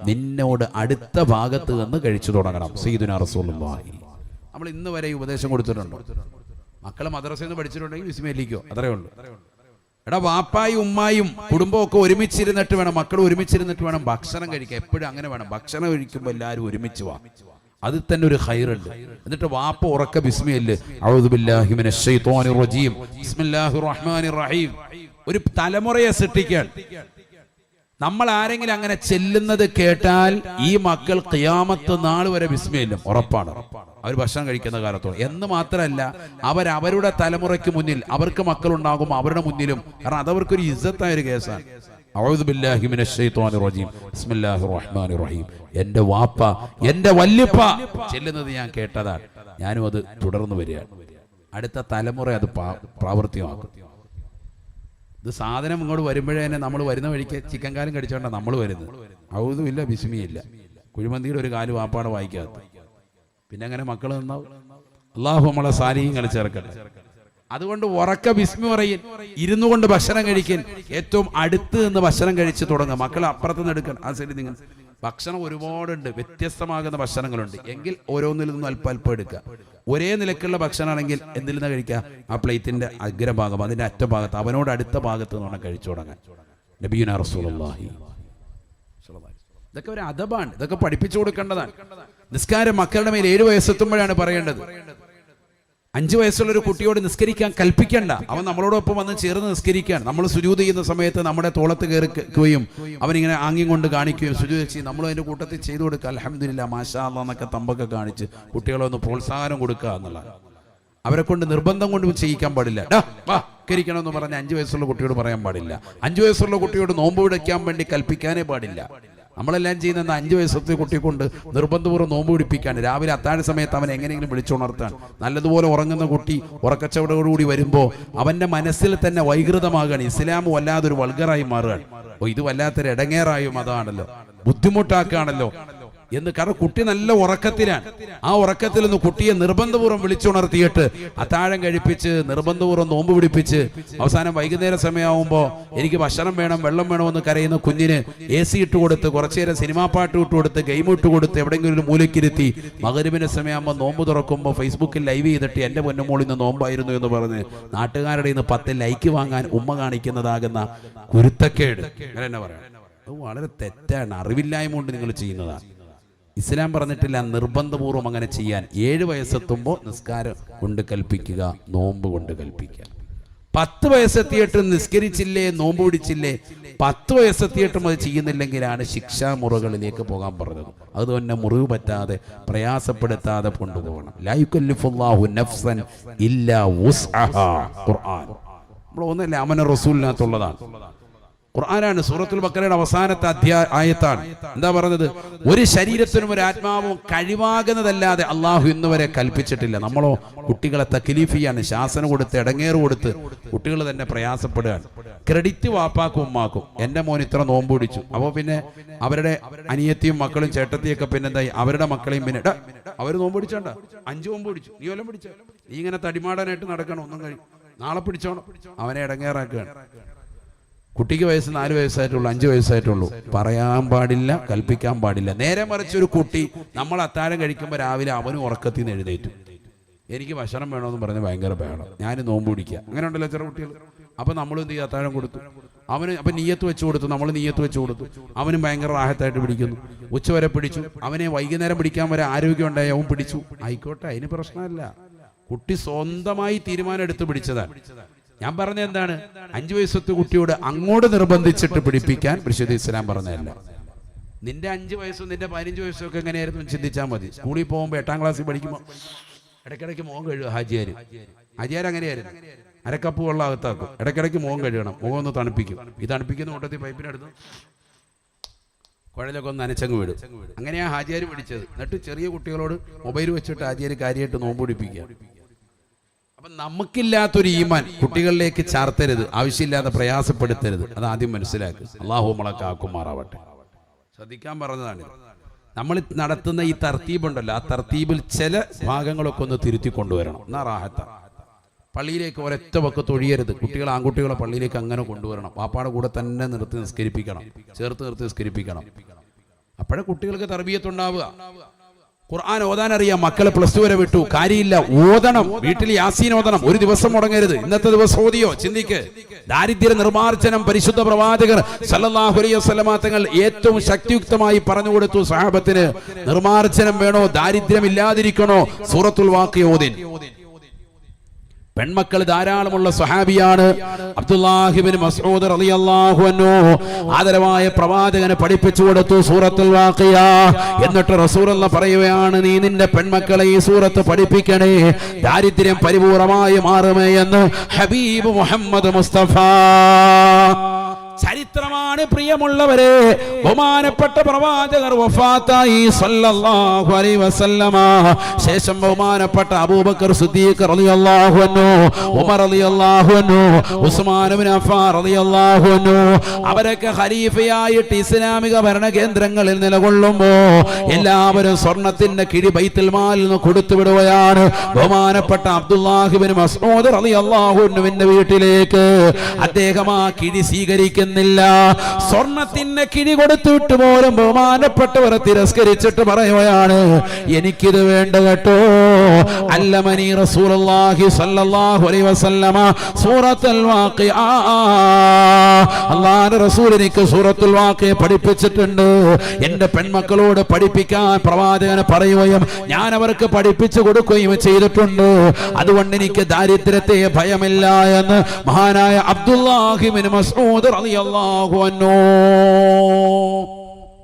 നിന്നോട് അടുത്ത ഭാഗത്ത് നിന്ന് കഴിച്ചു തുടങ്ങണം. സയ്യിദുനാ റസൂലുള്ളാഹി. നമ്മൾ ഇന്ന് വരെ ഉപദേശം കൊടുത്തിട്ടുണ്ടോ? മക്കളെ മദ്രസയിൽ നിന്ന് പഠിച്ചിട്ടുണ്ടെങ്കിൽ ബിസ്മില്ലിക്കോ, അത്രേ ഉള്ളൂ. എടാ, വാപ്പായും ഉമ്മായും കുടുംബമൊക്കെ ഒരുമിച്ചിരുന്നിട്ട് വേണം, മക്കൾ ഒരുമിച്ചിരുന്നിട്ട് വേണം ഭക്ഷണം കഴിക്കാൻ. എപ്പോഴും അങ്ങനെ വേണം. ഭക്ഷണം കഴിക്കുമ്പോൾ എല്ലാവരും ഒരുമിച്ച് വാ, അതിൽ തന്നെ ഒരു ഖൈറുണ്ട്. എന്നിട്ട് വാപ്പ ഉറക്ക ബിസ്മില്ല, അഊദു ബില്ലാഹി മിനശ് ശൈത്വാനിർ റജീം, ബിസ്മില്ലാഹിർ റഹ്മാനിർ റഹീം. ഒരു തലമുറയെ സൃഷ്ടിക്കാൻ നമ്മൾ ആരെങ്കിലും അങ്ങനെ ചെല്ലുന്നത് കേട്ടാൽ ഈ മക്കൾ ഖിയാമത്ത് നാൾ വരെ ബിസ്മില്ലും ഉറപ്പാണ്. അവർ ഭക്ഷണം കഴിക്കുന്ന കാലത്തോളം എന്ന് മാത്രമല്ല, അവരവരുടെ തലമുറയ്ക്ക് മുന്നിൽ അവർക്ക് മക്കളുണ്ടാകും, അവരുടെ മുന്നിലും. കാരണം അതവർക്കൊരു ഇസ്സത്തായ ഒരു കേസാണ്. അഊദു ബില്ലാഹി മിനശ് ശൈത്വാനിർ റജീം, ബിസ്മില്ലാഹിർ റഹ്മാനിർ റഹീം. എന്റെ വാപ്പ, എന്റെ വല്യപ്പ ചെല്ലുന്നത് ഞാൻ കേട്ടതാണ്, ഞാനും അത് തുടർന്ന് വരികയാണ്. അടുത്ത തലമുറ അത് പ്രാവർത്തികമാക്കും. ഇത് സാധനം ഇങ്ങോട്ട് വരുമ്പോഴേ തന്നെ നമ്മൾ വരുന്ന വഴിക്ക് ചിക്കൻ കാലും കടിച്ചോണ്ടാണ് നമ്മൾ വരുന്നത്. ഔദും ഇല്ല, ബിസ്മിയില്ല. കുഴിമന്തിയുടെ ഒരു കാല് വാപ്പാടെ വായിക്കാത്ത, പിന്നെ അങ്ങനെ മക്കൾ നന്നാവും. അള്ളാഹു നമ്മളെ സാലിഹ്യങ്ങൾ ചേർക്കട്ടെ. അതുകൊണ്ട് ഉറക്ക ബിസ്മി പറയും, ഇരുന്നു കൊണ്ട് ഭക്ഷണം കഴിക്കൻ, ഏറ്റവും അടുത്ത് നിന്ന് ഭക്ഷണം കഴിച്ച് തുടങ്ങുക. മക്കൾ അപ്പുറത്തുനിന്ന് എടുക്കണം. ആ ശരി, നിങ്ങൾ ഭക്ഷണം ഒരുപാടുണ്ട്, വ്യത്യസ്തമാകുന്ന ഭക്ഷണങ്ങളുണ്ട്. എങ്കിൽ ഓരോന്നിൽ നിന്നും അല്പം എടുക്കുക. ഒരേ നിലക്കുള്ള ഭക്ഷണമാണെങ്കിൽ എന്തിൽ നിന്ന് കഴിക്കുക? ആ പ്ലേറ്റിന്റെ അഗ്രഭാഗം, അതിന്റെ അറ്റഭാഗത്ത്, അവനോട് അടുത്ത ഭാഗത്ത് നിന്ന് കഴിച്ചു തുടങ്ങാൻ. നബിയുനാ റസൂലുള്ളാഹി. ഇതൊക്കെ ഒരു അദബാണ്, ഇതൊക്കെ പഠിപ്പിച്ചു കൊടുക്കേണ്ടതാണ്. നിസ്കാരം മക്കളുടെ മേൽ 7 വയസ്സെത്തുമ്പോഴാണ് പറയേണ്ടത്. 5 വയസ്സുള്ള ഒരു കുട്ടിയോട് നിസ്കരിക്കാൻ കൽപ്പിക്കണ്ട. അവൻ നമ്മളോടൊപ്പം വന്ന് ചേർന്ന് നിസ്കരിക്കാൻ. നമ്മൾ സുജൂദ് ചെയ്യുന്ന സമയത്ത് നമ്മുടെ തോളത്ത് കയറിക്കുകയും അവനിങ്ങനെ ആംഗ്യം കൊണ്ട് കാണിക്കുകയും സുജൂദ് ചെയ്യും. നമ്മൾ അതിന്റെ കൂട്ടത്തിൽ ചെയ്തു കൊടുക്കുക. അൽഹംദുലില്ലാ, മാഷാ അല്ലാഹ് എന്നൊക്കെ തമ്പൊക്കെ കാണിച്ച് കുട്ടികളെ ഒന്ന് പ്രോത്സാഹനം കൊടുക്കുക എന്നുള്ളതാണ്. അവരെ കൊണ്ട് നിർബന്ധം കൊണ്ട് ചെയ്യിക്കാൻ പാടില്ല. കരിക്കണമെന്ന് പറഞ്ഞ് 5 വയസ്സുള്ള കുട്ടിയോട് പറയാൻ പാടില്ല. 5 വയസ്സുള്ള കുട്ടിയോട് നോമ്പ് പിടിക്കാൻ വേണ്ടി കൽപ്പിക്കാനേ പാടില്ല. നമ്മളെല്ലാം ചെയ്യുന്ന 5 വയസ്സത്തെ കുട്ടിയെ കൊണ്ട് നിർബന്ധപൂർവ്വം നോമ്പ് പിടിപ്പിക്കാൻ, രാവിലെ അത്താഴ സമയത്ത് അവൻ എങ്ങനെയെങ്കിലും വിളിച്ചുണർത്താൻ. നല്ലതുപോലെ ഉറങ്ങുന്ന കുട്ടി ഉറക്കച്ചവടോടുകൂടി വരുമ്പോൾ അവന്റെ മനസ്സിൽ തന്നെ വൈകൃതമാകുകയാണ്. ഇസ്ലാം വല്ലാതൊരു വൾഗറായി മാറുകയാണ്. ഇത് വല്ലാത്തൊരു ഇടങ്ങേറായും അതാണല്ലോ, ബുദ്ധിമുട്ടാക്കുകയാണല്ലോ എന്ന്. കാരണം കുട്ടി നല്ല ഉറക്കത്തിലാണ്. ആ ഉറക്കത്തിൽ നിന്ന് കുട്ടിയെ നിർബന്ധപൂർവ്വം വിളിച്ചുണർത്തിയിട്ട് അത്താഴം കഴിപ്പിച്ച് നിർബന്ധപൂർവ്വം നോമ്പ് പിടിപ്പിച്ച് അവസാനം വൈകുന്നേര സമയമാകുമ്പോൾ എനിക്ക് ഭക്ഷണം വേണം, വെള്ളം വേണമെന്ന് കരയുന്ന കുഞ്ഞിന് AC ഇട്ട് കൊടുത്ത്, കുറച്ചു നേരം സിനിമാ പാട്ട് ഇട്ട് കൊടുത്ത്, ഗെയിം ഇട്ട് കൊടുത്ത്, എവിടെയെങ്കിലും ഒരു മൂലക്കിരുത്തി മഗ്‌രിബിന്റെ സമയമാകുമ്പോൾ നോമ്പ് തുറക്കുമ്പോൾ ഫേസ്ബുക്കിൽ ലൈവ് ചെയ്തിട്ട് എന്റെ പൊന്നുമോളിൽ നിന്ന് നോമ്പായിരുന്നു എന്ന് പറഞ്ഞ് നാട്ടുകാരുടെ നിന്ന് 10 ലൈക്ക് വാങ്ങാൻ ഉമ്മ കാണിക്കുന്നതാകുന്ന കുരുത്തക്കേട് അങ്ങനെ പറയാം. അത് വളരെ തെറ്റാണ്, അറിവില്ലായ്മ കൊണ്ട് നിങ്ങൾ ചെയ്യുന്നതാണ്. ഇസ്ലാം പറഞ്ഞിട്ടില്ല നിർബന്ധപൂർവ്വം അങ്ങനെ ചെയ്യാൻ. 7 വയസ്സെത്തുമ്പോൾ നിസ്കാരം കൊണ്ട് കൽപ്പിക്കുക, നോമ്പ് കൊണ്ട് കൽപ്പിക്കുക. 10 വയസ്സെത്തിയിട്ട് നിസ്കരിച്ചില്ലേ, നോമ്പ് പിടിച്ചില്ലേ, 10 വയസ്സെത്തിയിട്ടും അത് ചെയ്യുന്നില്ലെങ്കിലാണ് ശിക്ഷാമുറകളിലേക്ക് പോകാൻ പറഞ്ഞത്. അതുതന്നെ മുറിവ് പറ്റാതെ പ്രയാസപ്പെടുത്താതെ കൊണ്ടുപോകണം. ലാ യുകല്ലിഫുല്ലാഹു നഫ്സൻ ഇല്ലാ വുസ്അഹാ. ഖുർആൻ നമ്മൾ ഒന്നല്ലേ അമന റസൂലിനകത്തുള്ളതാണ്. ഖുർആനാണ്. സൂറത്തുൽ ബഖറയുടെ അവസാനത്തെ ആയത്താണ്. എന്താ പറഞ്ഞത്? ഒരു ശരീരത്തിനും ഒരു ആത്മാവും കഴിവാകുന്നതല്ലാതെ അള്ളാഹു ഇന്നുവരെ കൽപ്പിച്ചിട്ടില്ല. നമ്മളോ കുട്ടികളെ തക്ലീഫ് ചെയ്യാൻ ശാസന കൊടുത്ത് ഇടങ്ങേറ് കൊടുത്ത് കുട്ടികൾ തന്നെ പ്രയാസപ്പെടുകയാണ്. ക്രെഡിറ്റ് വാപ്പാക്കും ഉമ്മാക്കും. എൻ്റെ മോൻ ഇത്ര നോമ്പ് പിടിച്ചു, അപ്പോൾ പിന്നെ അവരുടെ അനിയത്തിയും മക്കളും ചേട്ടത്തിയൊക്കെ പിന്നെ എന്തായി, അവരുടെ മക്കളെയും പിന്നെ അവർ നോമ്പ് പിടിച്ചോണ്ട 5 നോമ്പ് പിടിച്ചു, നീ വല്ലതും പിടിച്ചോ, നീ ഇങ്ങനെ തടിമാടാനായിട്ട് നടക്കണം, ഒന്നും കഴിയും, നാളെ പിടിച്ചോണം. അവനെ ഇടങ്ങേറാക്കുകയാണ്. കുട്ടിക്ക് വയസ്സ് 4 വയസ്സായിട്ടുള്ളൂ, 5 വയസ്സായിട്ടുള്ളൂ. പറയാൻ പാടില്ല, കൽപ്പിക്കാൻ പാടില്ല. നേരെ മറിച്ച് ഒരു കുട്ടി നമ്മൾ അത്താഴം കഴിക്കുമ്പോൾ രാവിലെ അവനും ഉറക്കത്തിൽ നിന്ന് എഴുന്നേറ്റു, എനിക്ക് ഭക്ഷണം വേണമെന്ന് പറഞ്ഞ് ഭയങ്കര ബഹളം, ഞാൻ നോമ്പ് പിടിക്കുക, അങ്ങനെ ഉണ്ടല്ലോ ചില കുട്ടികൾ. അപ്പം നമ്മളും എന്ത് ചെയ്യും, അത്താഴം കൊടുത്തു, അവന് അപ്പം നീയത്ത് വെച്ച് കൊടുത്തു, നമ്മൾ നീയത്ത് വെച്ച് കൊടുത്തു, അവനും ഭയങ്കര റാഹത്തായിട്ട് പിടിക്കുന്നു. ഉച്ചവരെ പിടിച്ചു, അവനെ വൈകുന്നേരം പിടിക്കാൻ വരെ ആരോഗ്യം ഉണ്ടായി, അവൻ പിടിച്ചു, ആയിക്കോട്ടെ, അതിന് പ്രശ്നമല്ല. കുട്ടി സ്വന്തമായി തീരുമാനം എടുത്ത് പിടിച്ചതാണ്. ഞാൻ പറഞ്ഞ എന്താണ്, 5 വയസ്സത്തെ കുട്ടിയോട് അങ്ങോട്ട് നിർബന്ധിച്ചിട്ട് പിടിപ്പിക്കാൻ പരിശുദ്ധ ഇസ്ലാം പറഞ്ഞതല്ല. നിന്റെ 5 വയസ്സും നിന്റെ 15 വയസ്സും ഒക്കെ എങ്ങനെയായിരുന്നു ചിന്തിച്ചാൽ മതി. സ്കൂളിൽ പോകുമ്പോൾ 8ാം ക്ലാസ്സിൽ പഠിക്കുമ്പോൾ ഇടയ്ക്കിടയ്ക്ക് മുഖം കഴുകുക. ഹാജിയാർ അങ്ങനെയായിരുന്നു. അരക്കപ്പ് വെള്ളം അകത്താക്കും, ഇടയ്ക്കിടയ്ക്ക് മുഖം കഴുകണം, മുഖം ഒന്ന് തണുപ്പിക്കും. ഈ തണുപ്പിക്കുന്ന കൂട്ടത്തിൽ പൈപ്പിനടുത്ത് കുഴലൊക്കെ ഒന്ന് നനച്ചങ്ങ് വിടും. അങ്ങനെയാണ് ഹാജിയാർ പിടിച്ചത്. എന്നിട്ട് ചെറിയ കുട്ടികളോട് മൊബൈൽ വെച്ചിട്ട് ഹാജിയാർ കാര്യമായിട്ട് നോമ്പ് പിടിപ്പിക്കുക. അപ്പം നമുക്കില്ലാത്തൊരു ഈമാൻ കുട്ടികളിലേക്ക് ചാർത്തരുത്, ആവശ്യമില്ലാതെ പ്രയാസപ്പെടുത്തരുത്. അത് ആദ്യം മനസ്സിലാക്കുക. അള്ളാഹു നമ്മളെ കാക്കുമാറാവട്ടെ. ശ്രദ്ധിക്കാൻ പറഞ്ഞതാണ്. നമ്മൾ നടത്തുന്ന ഈ തർത്തീബുണ്ടല്ലോ, ആ തർത്തീബിൽ ചില ഭാഗങ്ങളൊക്കെ ഒന്ന് തിരുത്തി കൊണ്ടുവരണം. എന്നാ റാഹത്ത. പള്ളിയിലേക്ക് ഒരൊറ്റ പക്കത്ത് ഒഴിയരുത്. കുട്ടികൾ ആൺകുട്ടികളെ പള്ളിയിലേക്ക് അങ്ങനെ കൊണ്ടുവരണം. വാപ്പാടെ കൂടെ തന്നെ നിർത്തി നിസ്കരിപ്പിക്കണം, ചേർത്ത് നിർത്തി നിസ്കരിപ്പിക്കണം. അപ്പോഴേ കുട്ടികൾക്ക് തർബിയത്തുണ്ടാവുക. ഖുർആൻ ഓതാൻ അറിയാം, മക്കളെ +2 വരെ വിട്ടു, കാര്യമില്ല, ഓതണം. വീട്ടിൽ യാസീൻ ഓതണം, ഒരു ദിവസം മുടങ്ങരുത്. ഇന്നത്തെ ദിവസം ഓതിയോ ചിന്തിക്ക്. ദാരിദ്ര്യ നിർമ്മാർജ്ജനം പരിശുദ്ധ പ്രവാചകർ സല്ലല്ലാഹു അലൈഹി വസല്ലമ തങ്ങൾ ഏറ്റവും ശക്തിയുക്തമായി പറഞ്ഞു കൊടുത്തു സഹാബത്തിന്. നിർമ്മാർജ്ജനം വേണോ, ദാരിദ്ര്യം ഇല്ലാതിരിക്കണോ, സൂറത്തുൽ വാഖിയ ഓതിൻ. പെൺമക്കൾ ധാരാളമുള്ള സ്വഹാബിയാണ് അബ്ദുല്ലാഹി ഇബ്നു മസ്ഊദ് റളിയല്ലാഹു അൻഹു. ആദരവായ പ്രവാചകനെ പഠിപ്പിച്ചു കൊടുത്തു സൂറത്തുൽ വാഖിയ. എന്നിട്ട് റസൂലുള്ളാഹി പറയുകയാണ്, നീ നിന്റെ പെൺമക്കളെ ഈ സൂറത്ത് പഠിപ്പിക്കണേ, ദാരിദ്ര്യം പരിപൂർണമായി മാറുമേ എന്ന് ഹബീബ് മുഹമ്മദ് മുസ്തഫ. ചരിത്രമാണ് പ്രിയമുള്ളവരെ. ബഹുമാനപ്പെട്ട പ്രവാചകർ വഫാത്തായി സല്ലല്ലാഹു അലൈഹി വസല്ലമ. ശേഷം ബഹുമാനപ്പെട്ട അബൂബക്കർ സിദ്ദീഖ് റളിയല്ലാഹു അൻഹു, ഉമർ റളിയല്ലാഹു അൻഹു, ഉസ്മാൻ ഇബ്നു അഫ്ഫാൻ റളിയല്ലാഹു അൻഹു, അവരൊക്കെ ഖലീഫയായിട്ട് ഇസ്ലാമിക ഭരണ കേന്ദ്രങ്ങളിൽ നിലകൊള്ളുമ്പോൾ എല്ലാവരും സ്വർണത്തിന്റെ കിഴി ബൈത്തുൽ മാലിൽ നിന്ന് കൊടുത്തുവിടുകയാണ്. ബഹുമാനപ്പെട്ട അബ്ദുല്ലാഹി ഇബ്നു മസ്ഊദ് റളിയല്ലാഹു അൻഹുവിന്റെ വീട്ടിലേക്ക് അദ്ദേഹം ആ കിഴി സ്വീകരിക്കുന്നു. സ്വർണത്തിന്റെ കിഴി കൊടുത്തിട്ട് പോലും ബഹുമാനപ്പെട്ടവർ തിരസ്കരിച്ചിട്ട് പറയുകയാണ്, എനിക്കിത് വേണ്ട കേട്ടോ. അല്ലമനി റസൂലുള്ളാഹി സ്വല്ലല്ലാഹു അലൈഹി വസല്ലമ സൂറത്തുൽ വാഖിയ. അല്ലാഹുവിന്റെ റസൂൽ എനിക്ക് സൂറത്തുൽ വാഖിയ പഠിപ്പിച്ചിട്ടുണ്ട്. എന്റെ പെൺമക്കളോട് പഠിപ്പിക്കാൻ പ്രവാചകനെ പറയുകയും ഞാൻ അവർക്ക് പഠിപ്പിച്ചു കൊടുക്കുകയും ചെയ്തിട്ടുണ്ട്. അതുകൊണ്ട് എനിക്ക് ദാരിദ്ര്യത്തെ ഭയമില്ല എന്ന് മഹാനായ അബ്ദുല്ലാഹി ഇബ്നു മസ്ഊദ് റളിയല്ലാഹു അൻഹു.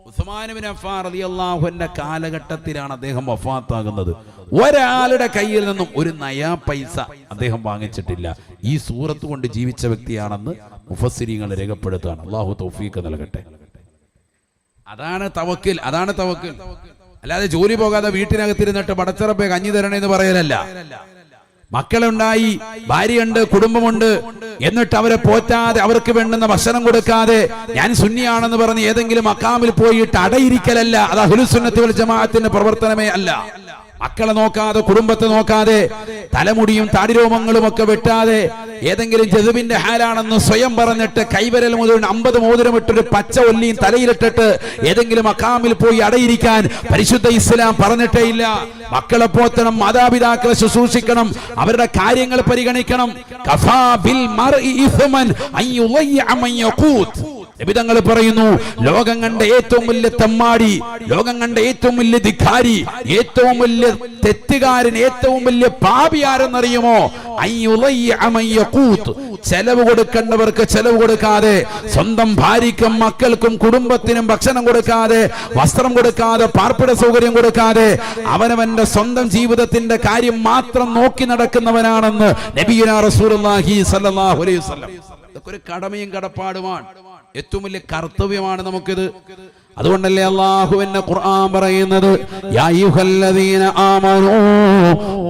ഉസ്മാൻ ഇബ്നു അഫ്ഫാൻ റളിയല്ലാഹു അൻഹു കാലഘട്ടത്തിലാണ് അദ്ദേഹം വഫാത്താകുന്നത്. ഒരാളുടെ കയ്യിൽ നിന്നും ഒരു നയാ പൈസ അദ്ദേഹം വാങ്ങിച്ചിട്ടില്ല. ഈ സൂറത്ത് കൊണ്ട് ജീവിച്ച വ്യക്തിയാണെന്ന് മുഫസ്സിരീങ്ങൾ രേഖപ്പെടുത്തുകയാണ്. അല്ലാഹു തൗഫീഖ് നൽകട്ടെ. അതാണ് തവക്കിൽ, അതാണ് തവക്കിൽ. അല്ലാതെ ജോലി പോകാതെ വീട്ടിനകത്തിരുന്നിട്ട് പടച്ചറപ്പേ കഞ്ഞി തരണേന്ന് പറയലല്ല. മക്കളുണ്ടായി, ഭാര്യയുണ്ട്, കുടുംബമുണ്ട്, എന്നിട്ട് അവരെ പോറ്റാതെ അവർക്ക് വേണ്ടുന്ന ഭക്ഷണം കൊടുക്കാതെ ഞാൻ സുന്നിയാണെന്ന് പറഞ്ഞ് ഏതെങ്കിലും മക്കാമിൽ പോയിട്ട് അടയിരിക്കലല്ല. അത് അഹ്ലുസ് സുന്നത്തി വൽ ജമാഅത്തിന്റെ പ്രവർത്തനമേ അല്ല. മക്കളെ നോക്കാതെ, കുടുംബത്തെ നോക്കാതെ, തലമുടിയും താടിരോമങ്ങളും ഒക്കെ വെട്ടാതെ ഏതെങ്കിലും ജദബിന്റെ ഹാലാണെന്ന് സ്വയം പറഞ്ഞിട്ട് കൈവരൽ മുതൽ 50 മോതിരം ഇട്ടൊരു പച്ച ഒല്ലിയും തലയിലിട്ടിട്ട് ഏതെങ്കിലും മക്കാമിൽ പോയി അടയിരിക്കാൻ പരിശുദ്ധ ഇസ്ലാം പറഞ്ഞിട്ടേ ഇല്ല. മക്കളെ പോറ്റണം, മാതാപിതാക്കളെ ശുശ്രൂഷിക്കണം, അവരുടെ കാര്യങ്ങൾ പരിഗണിക്കണം. കഫാ ബിൽ മർഇ ഇസ്മൻ അൻ യുളയ്യ മൻ യഖൂത്. നബിതങ്ങൾ പറയുന്നു, ലോകം കണ്ട ഏറ്റവും വലിയ തെമ്മാടി, ലോകം കണ്ട ഏറ്റവും വലിയ ധിക്കാരി, ഏറ്റവും വലിയ തെറ്റുകാരൻ, ഏറ്റവും വലിയ പാപി ആരെന്നറിയുമോ? ചെലവ് കൊടുക്കേണ്ടവർക്ക് ചെലവ് കൊടുക്കാതെ, സ്വന്തം ഭാര്യയ്ക്കും മക്കൾക്കും കുടുംബത്തിനും ഭക്ഷണം കൊടുക്കാതെ, വസ്ത്രം കൊടുക്കാതെ, പാർപ്പിട സൗകര്യം കൊടുക്കാതെ, അവനവന്റെ സ്വന്തം ജീവിതത്തിന്റെ കാര്യം മാത്രം നോക്കി നടക്കുന്നവനാണെന്ന് നബിയുനാ റസൂലുള്ളാഹി സ്വല്ലല്ലാഹു അലൈഹി വസല്ലം. ഇതൊക്കെ ഒരു കടമയും കടപ്പാടുമാണ്, ഏറ്റവും വലിയ കർത്തവ്യമാണ് നമുക്കിത്. അതുകൊണ്ടല്ലേ അല്ലാഹുവിന്റെ ഖുർആൻ പറയുന്നത്, യാ അയ്യുഹല്ലദീന ആമനൂ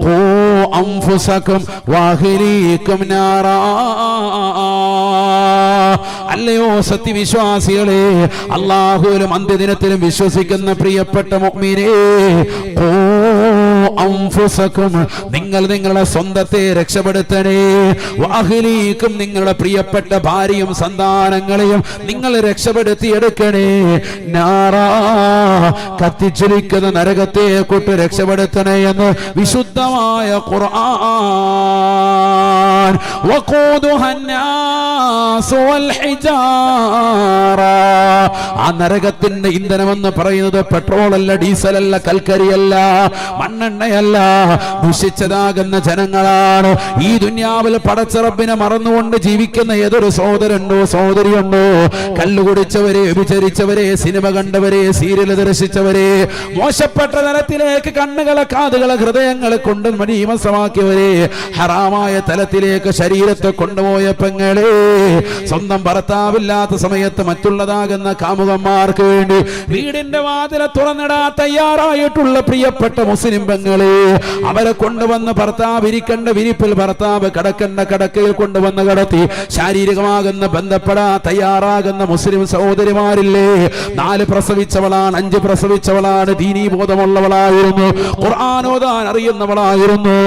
ഖൂ അൻഫുസകും വഅഹ്ലീകും നാറാ. അല്ലയോ സത്യവിശ്വാസികളെ, അല്ലാഹുവിലും അന്ത്യദിനത്തിലും വിശ്വസിക്കുന്ന പ്രിയപ്പെട്ട മുഅ്മിനേ, ഖൂ അൻഫുസകും, നിങ്ങൾ നിങ്ങളുടെ സ്വന്തത്തെ രക്ഷപ്പെടുത്തണേ. വഅഹ്ലീകും, നിങ്ങളുടെ പ്രിയപ്പെട്ട ഭാര്യയും സന്താനങ്ങളെയും നിങ്ങൾ രക്ഷപ്പെടുത്തിയെടുക്കണേ. നാറാ, കത്തിച്ചൊലിക്കുന്ന നരകത്തെ കൊണ്ട് രക്ഷപ്പെടുത്തണേ എന്ന് വിശുദ്ധമായ ഖുർആൻ. വഖൂദുഹ അന്നാസു വൽ ഹിജാറ. ആ നരകത്തിന്റെ ഇന്ധനമെന്ന് പറയുന്നത് പെട്രോൾ അല്ല, ഡീസൽ അല്ല, കൽക്കരിയല്ല, മണ്ണെണ്ണയല്ല, ദുഷിച്ചതാകുന്ന ജനങ്ങളാണ്. ഈ ദുനിയാവിൽ പടച്ച റബ്ബിനെ മറന്നുകൊണ്ട് ജീവിക്കുന്ന ഏതൊരു സഹോദരനുണ്ടോ സഹോദരിയുണ്ടോ, കല്ലുകുടിച്ചവരെ, വ്യഭിചരിച്ചവരെ, സിനിമ കണ്ടവരെ, സീരിയൽ ദർശിച്ചവരെ, മോശപ്പെട്ട തലത്തിലേക്ക് കണ്ണുകളെ, കാതുകളെ, ഹൃദയങ്ങളെ കൊണ്ട് മലീമസമാക്കിയവരെ, ഹറാമായ തലത്തിലേക്ക് ശരീരത്തെ കൊണ്ടുപോയ പെങ്ങളെ, സ്വന്തം ഭർത്താവില്ലാത്ത സമയത്ത് മറ്റുള്ളതാകുന്ന കാമുകന്മാർക്ക് വേണ്ടി വീടിന്റെ വാതിലെ തുറന്നിടാൻ തയ്യാറായിട്ടുള്ള പ്രിയപ്പെട്ട മുസ്ലിം പെങ്ങളെ, അവരെ കൊണ്ടുവന്ന് ഭർത്താവ് ഇരിക്കേണ്ട വിരിപ്പിൽ, ഭർത്താവ് കിടക്കേണ്ട കിടക്കയിൽ കൊണ്ടുവന്ന് കിടത്തി ശാരീരികമാകുന്ന ബന്ധപ്പെടാൻ തയ്യാറാകുന്ന മുസ്ലിം സഹോദരിമാരില്ലേ? 4 പ്രസവിച്ചവളാണ്, 5 പ്രസവിച്ചവളാണ്, ദീനീ ബോധമുള്ളവളായിരുന്നു, ഖുർആൻ ഓതാൻ അറിയുന്നവളായിരുന്നു,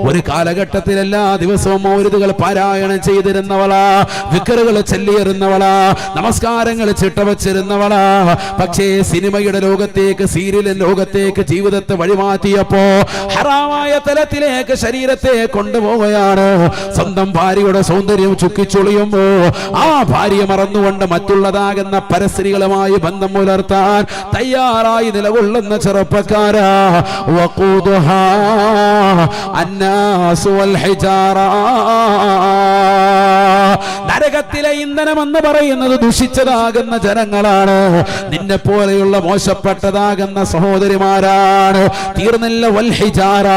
ഒരു കാലഘട്ടത്തിൽ എല്ലാ ദിവസവും മൗലിദുകൾ പാരായണം ചെയ്തിരുന്നവളാ, വിക്റുകൾ ചൊല്ലിയിരുന്നവളാ, നമസ്കാരങ്ങൾ ചിട്ടവച്ചിരുന്നവളാ. പക്ഷേ സിനിമയുടെ ലോകത്തേക്ക്, സീരിയൽ ലോകത്തേക്ക് ജീവിതത്തെ വഴിമാറ്റിയപ്പോ ഹറാമായ തലത്തിലേക്ക് ശരീരത്തെ കൊണ്ടുപോവുകയാണ്. സ്വന്തം ഭാര്യയുടെ സൗന്ദര്യം ചുക്കിച്ചുളിയുമ്പോ ആ ഭാര്യ മറന്നുകൊണ്ട് മറ്റുള്ളതാകുന്ന പരസ്ത്രീകളുമായി ബന്ധം പുലർത്താൻ തയ്യാറായി നിലകൊള്ളുന്ന ചെറുപ്പക്കാരാ. വഖൂദുഹാ അന്നാസു വൽ ഹിജാറ. നരകത്തിലെ ഇന്ധനമെന്ന് പറയുന്നത് ദുഷിച്ചതാകുന്ന ജനങ്ങളാണ്, നിന്നെ പോലെയുള്ള മോശപ്പെട്ടതാകുന്ന സഹോദരിമാരാണ്. തീർന്നില്ല, വൽ ഹിജാറ,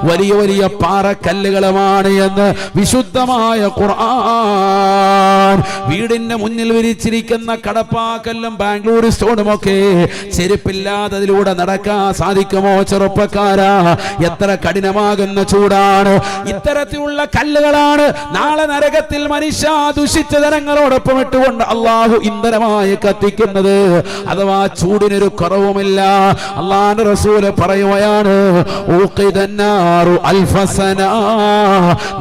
വലിയ വലിയ പാറക്കല്ലുകളുമാണ് എന്ന് വിശുദ്ധമായ ഖുർആൻ. വീടിന്റെ മുന്നിൽ വിരിച്ചിരിക്കുന്ന കടപ്പാക്കല്ലും ബാംഗ്ലൂർ സ്റ്റോണുമൊക്കെ ചെരുപ്പില്ലാതെ അതിലൂടെ നടക്കാൻ സാധിക്കുമോ ചെറുപ്പക്കാരാ? എത്ര കഠിനമാകുന്ന ചൂടാണ്! ഇത്തരത്തിലുള്ള കല്ലുകളാണ് നാളെ നരകത്തിൽ മനുഷ്യ ദുഷിച്ച ജനങ്ങളോടൊപ്പം ഇട്ടുകൊണ്ട് അള്ളാഹു ഇന്ധനമായി കത്തിക്കുന്നത്. അഥവാ ചൂടിനൊരു കുറവുമില്ല. അള്ളാഹുവിന്റെ റസൂല് പറയുകയാണ്,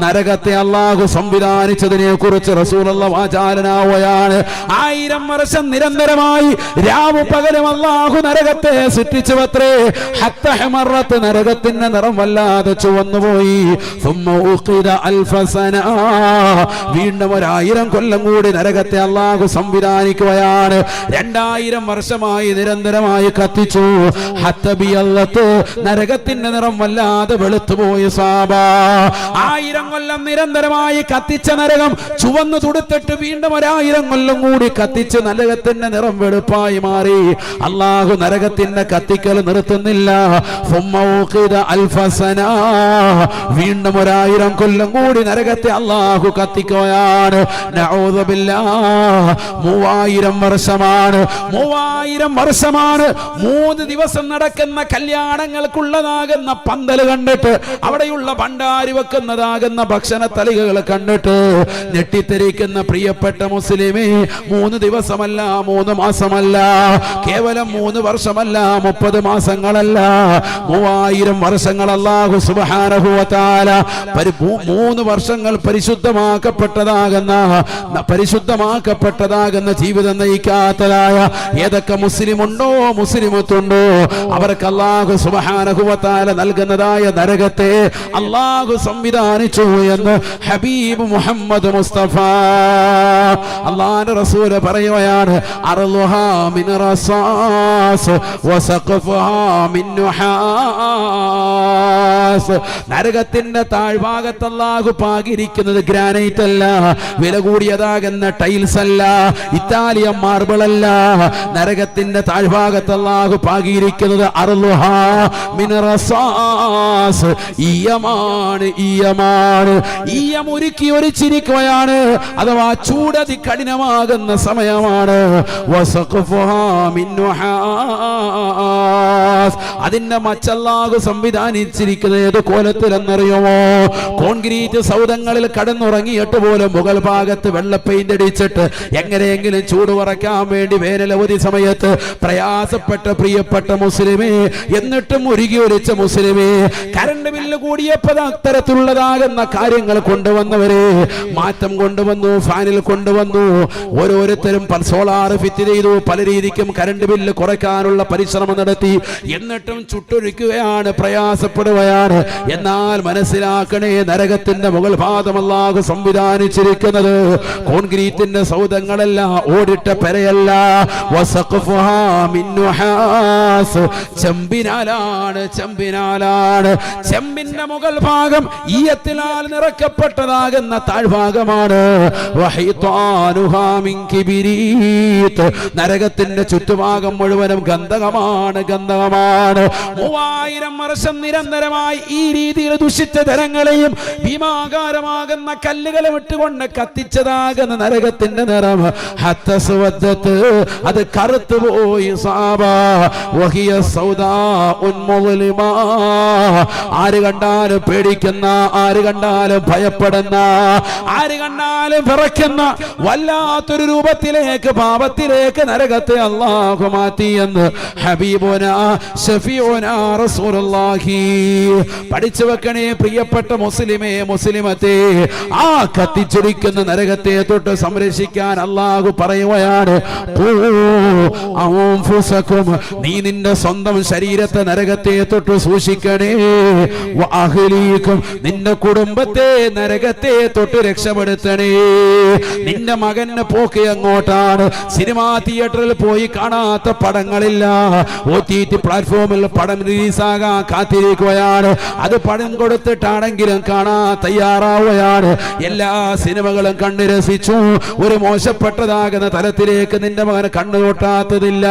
നരകത്തെ അള്ളാഹു സംവിധാനിച്ചതിനെ കുറിച്ച് റസൂലുള്ളാഹി വാചാലനാവുകയാണ്. 1000 വർഷം നിരന്തരമായി രാവും പകലും അള്ളാഹു നരകത്തെ സൃഷ്ടിച്ചുവത്രേ. ഹത്ത ഹമറത്ത്, നരകത്തിന്റെ നിറം വല്ലാതെ ചുവന്നുപോയി. വീണ്ടും 1000 കൊല്ലം കൂടി നരകത്തെ അള്ളാഹു സംവിധാനിക്കുകയാണ്. 2000 വർഷമായി നിരന്തരമായി കത്തിച്ചു. നരകത്തിന്റെ നിറം വല്ലാതെ വെളുത്തുപോയി. സാബ 1000 കൊല്ലം നിരന്തരമായി കത്തിച്ച നരകം ചുവന്നു തുടുത്തിട്ട് വീണ്ടും 1000 കൊല്ലം കൂടി കത്തിച്ച് നരകത്തിന്റെ നിറം വെളുപ്പായി മാറി. അള്ളാഹു നരകത്തിന്റെ കത്തിക്കൽ നിർത്തുന്നില്ല. വീണ്ടും 1000 കൊല്ലം കൂടി നരകത്തെ അള്ളാഹു കത്തിക്കുകയാണ്. 3000 വർഷമാണ്. 3000 വർഷമാണ് 3 ദിവസം നടക്കുന്ന കല്യാണങ്ങൾക്കുള്ളതാകുന്ന പന്തൽ കണ്ടിട്ട്, അവിടെയുള്ള ഭണ്ഡാരി വെക്കുന്നതാകുന്ന ഭക്ഷണ തളികകൾ കണ്ടിട്ട് ഞെട്ടിത്തെറിക്കുന്ന പ്രിയപ്പെട്ട മുസ്ലിമേ, 3 ദിവസമല്ല, 3 മാസമല്ല, കേവലം 3 വർഷമല്ല, 30 മാസങ്ങളല്ല, 3000 വർഷങ്ങൾ അല്ലാഹു സുബ്ഹാനഹു വ തആല 3 വർഷങ്ങൾ പരിശുദ്ധമാക്കപ്പെട്ടതാകുന്ന ജീവിതം നയിക്കാത്തതായ ഏതൊക്കെ മുസ്ലിമുണ്ടോ, മുസ്ലിമത്തുണ്ടോ, അവർക്ക് അല്ലാഹു സുബ്ഹാനഹു വ തആല നൽകുന്നതായ നരകത്തെ അല്ലാഹു സംവിധാനിച്ചു എന്ന് ഹബീബ് മുഹമ്മദ് മുസ്തഫ അല്ലാഹുവിന്റെ റസൂൽ പറയുകയാണ്. അർളുഹാ മിൻ റസാസ് വസഖഫുഹാ മിൻ നുഹാസ്. നരകത്തിന്റെ താഴ്ഭാഗത്ത് അല്ലാഹു പാകിയിരിക്കുന്നത് ഗ്രാനൈറ്റ് അല്ല, വില കൂടിയതാകുന്ന ടൈൽസ് അല്ല, ഇറ്റാലിയൻ മാർബിൾ അല്ല. നരകത്തിന്റെ താഴ്ഭാഗത്ത് അല്ലാഹു പാകിയിരിക്കുന്നത് അർളുഹാ മിൻ റസാസ്, ഈയമാണ്, ഈയമാണ്. ഈയം ഉരുക്കി ഒരിച്ചിരിക്കുകയാണ്. അഥവാ ചൂടതി കഠിനമാകുന്ന സമയമാണ്. വസഖഫുഹാ മിൻ നുഹാസ്. അതിന്റെ മച്ചല്ലാഹു സംവിധാനിച്ചിരിക്കുന്നത് ഏത് കോലത്തിലെന്നറിയുമോ? കോൺക്രീറ്റ് സൗധങ്ങളിൽ കടന്നുറങ്ങിയിട്ട് പോലും മുകൾ ഭാഗത്ത് വെള്ള പെയിന്റ് അടിച്ചിട്ട് എങ്ങനെയെങ്കിലും ചൂട് കുറയ്ക്കാൻ വേണ്ടി വേനലവധി സമയത്ത് പ്രയാസപ്പെട്ട പ്രിയപ്പെട്ട മുസ്ലിമേ, എന്നിട്ടും ഉരുകി ഒലിച്ച മുസ്ലിമേ, കറണ്ട് ബില്ല് കൂടിയപ്പോൾ അത്തരത്തിലുള്ളതാകുന്ന കാര്യങ്ങൾ കൊണ്ടുവന്നവരെ മാറ്റം കൊണ്ടുവന്നു, ഫാനിൽ കൊണ്ടുവന്നു. ഓരോരുത്തരും സോളാർ ഫിറ്റ് ചെയ്തു, പല രീതിക്കും കറണ്ട് ബില്ല് കുറയ്ക്കാനുള്ള പരിശ്രമം നടത്തി. എന്നിട്ടും ചുട്ടൊഴിക്കുകയാണ്, പ്രയാസപ്പെടുകയാണ്. എന്നാൽ മനസ്സിലാക്കണേ, നരകത്തിന്റെ മുകൾ ഭാഗം അല്ലാഹു സംവിധാനിച്ചിരിക്കുന്നത് കോൺക്രീറ്റിന്റെ സൗധങ്ങളല്ല, ഓടിട്ട പെരയല്ല, ചെമ്പിനാലാണ്. ചെമ്പിന്റെ മുകൾ ഭാഗം ഈയത്തിനാൽ നിറക്കപ്പെട്ടതാകുന്ന താഴ്ഭാഗമാണ്. നരകത്തിന്റെ ചുറ്റുഭാഗം മുഴുവനും ഗന്ധകമാണ്. 3000 വർഷം നിരന്തരമായി ഈ രീതിയിൽ ദുഷിച്ച ജനങ്ങളെയും ഭീമാകാരമാകുന്ന കല്ലുകളെ വിട്ടുകൊണ്ട് കത്തിച്ചതാകുന്ന നരകത്തിന്റെ നിറം അത് കറുത്തുപോയി. ആര് കണ്ടാലും പേടിക്കുന്ന, ആര് കണ്ടാലും ഭയപ്പെടുന്ന, ആര് കണ്ടാലും വിറയ്ക്കുന്ന വല്ലാത്തൊരു രൂപത്തിലേക്ക്, പാപത്തിലേക്ക് നരകത്തെ അല്ലാഹു മാറ്റിയെന്ന് ഹബീബുനാ ശഫീഉനാ റസൂലുള്ളാഹി. പഠിച്ചു വെക്കണേ പ്രിയപ്പെട്ട മുസ്ലിമേ, മുസ്ലിമത്തെ. ആ കത്തിച്ചൊലിക്കുന്ന നരകത്തെ തൊട്ട് സംരക്ഷിക്കാൻ അല്ലാഹു പറയുകയാണ്, നീ നിന്റെ സ്വന്തം ശരീരത്തെ നരകത്തെ തൊട്ട് സൂക്ഷിക്കണേ. നിന്റെ കുടുംബത്തെ നരകത്തെ തൊട്ട് രക്ഷപ്പെടുത്തണേ. നിന്റെ മകന് പോക്ക് അങ്ങോട്ടാണ്. സിനിമാ തിയേറ്ററിൽ പോയി കാണാത്ത പടങ്ങളില്ല. OTT പ്ലാറ്റ്ഫോമിൽ പടം റിലീസാകാൻ കാത്തിരിക്കുകയാണ്. അത് പണം കൊടുത്തിട്ടാണെങ്കിലും കാണാൻ തയ്യാറാവുകയാണ്. എല്ലാ സിനിമകളും കണ്ടു രസിച്ചു. ഒരു മോശപ്പെട്ടതാകുന്ന തലത്തിലേക്ക് നിന്റെ മകന് കണ്ണു തൊട്ടാത്തതില്ല.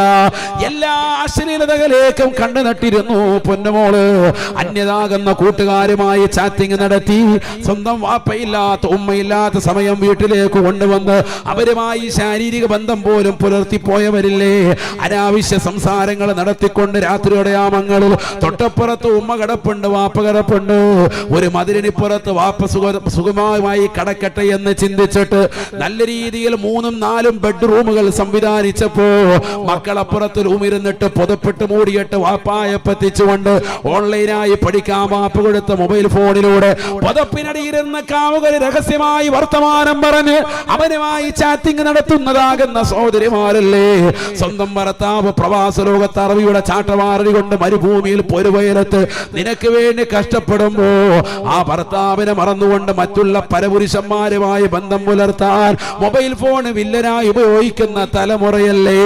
എല്ലാ അശ്ലീലതകളിലേക്കും കണ്ണു നട്ടിരുന്നു പൊന്നുമോള്. അന്യതാകുന്ന കൂട്ടുകാരുമായി ചാറ്റിംഗ് നടത്തി, സ്വന്തം വാപ്പയില്ലാത്ത ഉമ്മയില്ലാത്ത സമയം വീട്ടിലേക്ക് കൊണ്ടുവന്ന് അവരുമായി ശാരീരിക ബന്ധം പോലും പുലർത്തിപ്പോയവരില്ലേ? അനാവശ്യ സംസാരങ്ങൾ നടത്തിക്കൊണ്ട് രാത്രിയുടെ യാമങ്ങളിൽ തൊട്ടപ്പുറത്ത് ഉമ്മ കിടപ്പുണ്ട്, വാപ്പ കിടപ്പുണ്ട്, ഒരു മതിലിനിപ്പുറത്ത് വാപ്പ സുഖമായി കടക്കട്ടെ എന്ന് ചിന്തിച്ചിട്ട് നല്ല രീതിയിൽ 3ഉം 4ഉം ബെഡ്റൂമുകൾ സംവിധാനിച്ചപ്പോ മക്കളപ്പുറത്ത് റൂമിരുന്നിട്ട് പുതപ്പിട്ട് മൂടിയിട്ട് വാപ്പായെ പറ്റിച്ചുകൊണ്ട് ഓൺലൈനായി പഠിക്കാൻ വാപ്പ കൊടുത്ത മൊബൈൽ ഫോണിലൂടെ പുതപ്പിനടിയിരുന്ന് കാവുകൾ രഹസ്യമായി വർത്തമാനം പറഞ്ഞ് അവനുമായി ചാറ്റിംഗ് നടത്തുന്നതാകുന്ന സഹോദരിമാരല്ലേ? സ്വന്തം ഭർത്താവ് പ്രവാസ ലോകത്ത് അറബിയുടെ ചാട്ടവാറടി കൊണ്ട് മരുഭൂമിയിൽ പൊരുവയലത്ത് നിനക്ക് വേണ്ടി കഷ്ടപ്പെടുമ്പോ ആ ഭർത്താവിനെ മറന്നുകൊണ്ട് മറ്റുള്ള പരപുരുഷന്മാരുമായി ബന്ധം പുലർത്താൻ മൊബൈൽ ഫോൺ വില്ലനായി ഉപയോഗിക്കുന്ന തലമുറയല്ലേ?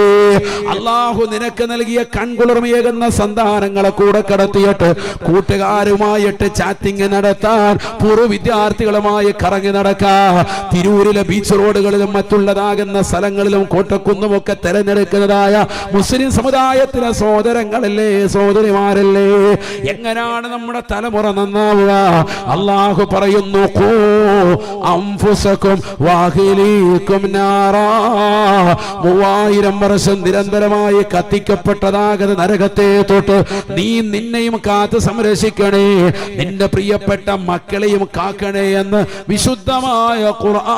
അള്ളാഹു നിനക്ക് നൽകിയ കൺകുളിർമയേകുന്ന സന്താനങ്ങളെ കൂടെ കടത്തിയിട്ട് കൂട്ടുകാരുമായിട്ട് ചാറ്റിംഗ് നടത്താൻ, പൂർവ്വ വിദ്യാർത്ഥികളുമായി കറങ്ങി നടക്കാൻ, തിരൂരിലെ ബീച്ച് റോഡുകളിലും മറ്റുള്ളതാകുന്ന സ്ഥലങ്ങളിലും കോട്ടക്കുന്നുമൊക്കെ തെരഞ്ഞെടുക്കുന്നതായ മുസ്ലിം സമുദായത്തിലെ സഹോദരങ്ങളല്ലേ, സഹോദരിമാരല്ലേ? എങ്ങനെയാണ് നമ്മുടെ തലമുറ നന്നാവുക? അള്ളാഹു പറയുന്നു, ഖൂ അൻഫുസകും വഅഹ്ലീകും നാറാ. 3000 വർഷം നിരന്തരമായി കത്തിക്കപ്പെട്ടതാകുന്ന നരകത്തെ തൊട്ട് നീ നിന്നെയും കാത്ത് സംരക്ഷിക്കണേ, നിന്റെ പ്രിയപ്പെട്ട മക്കളെയും കാക്കണേ എന്ന് വിശുദ്ധമായ ഖുർആൻ.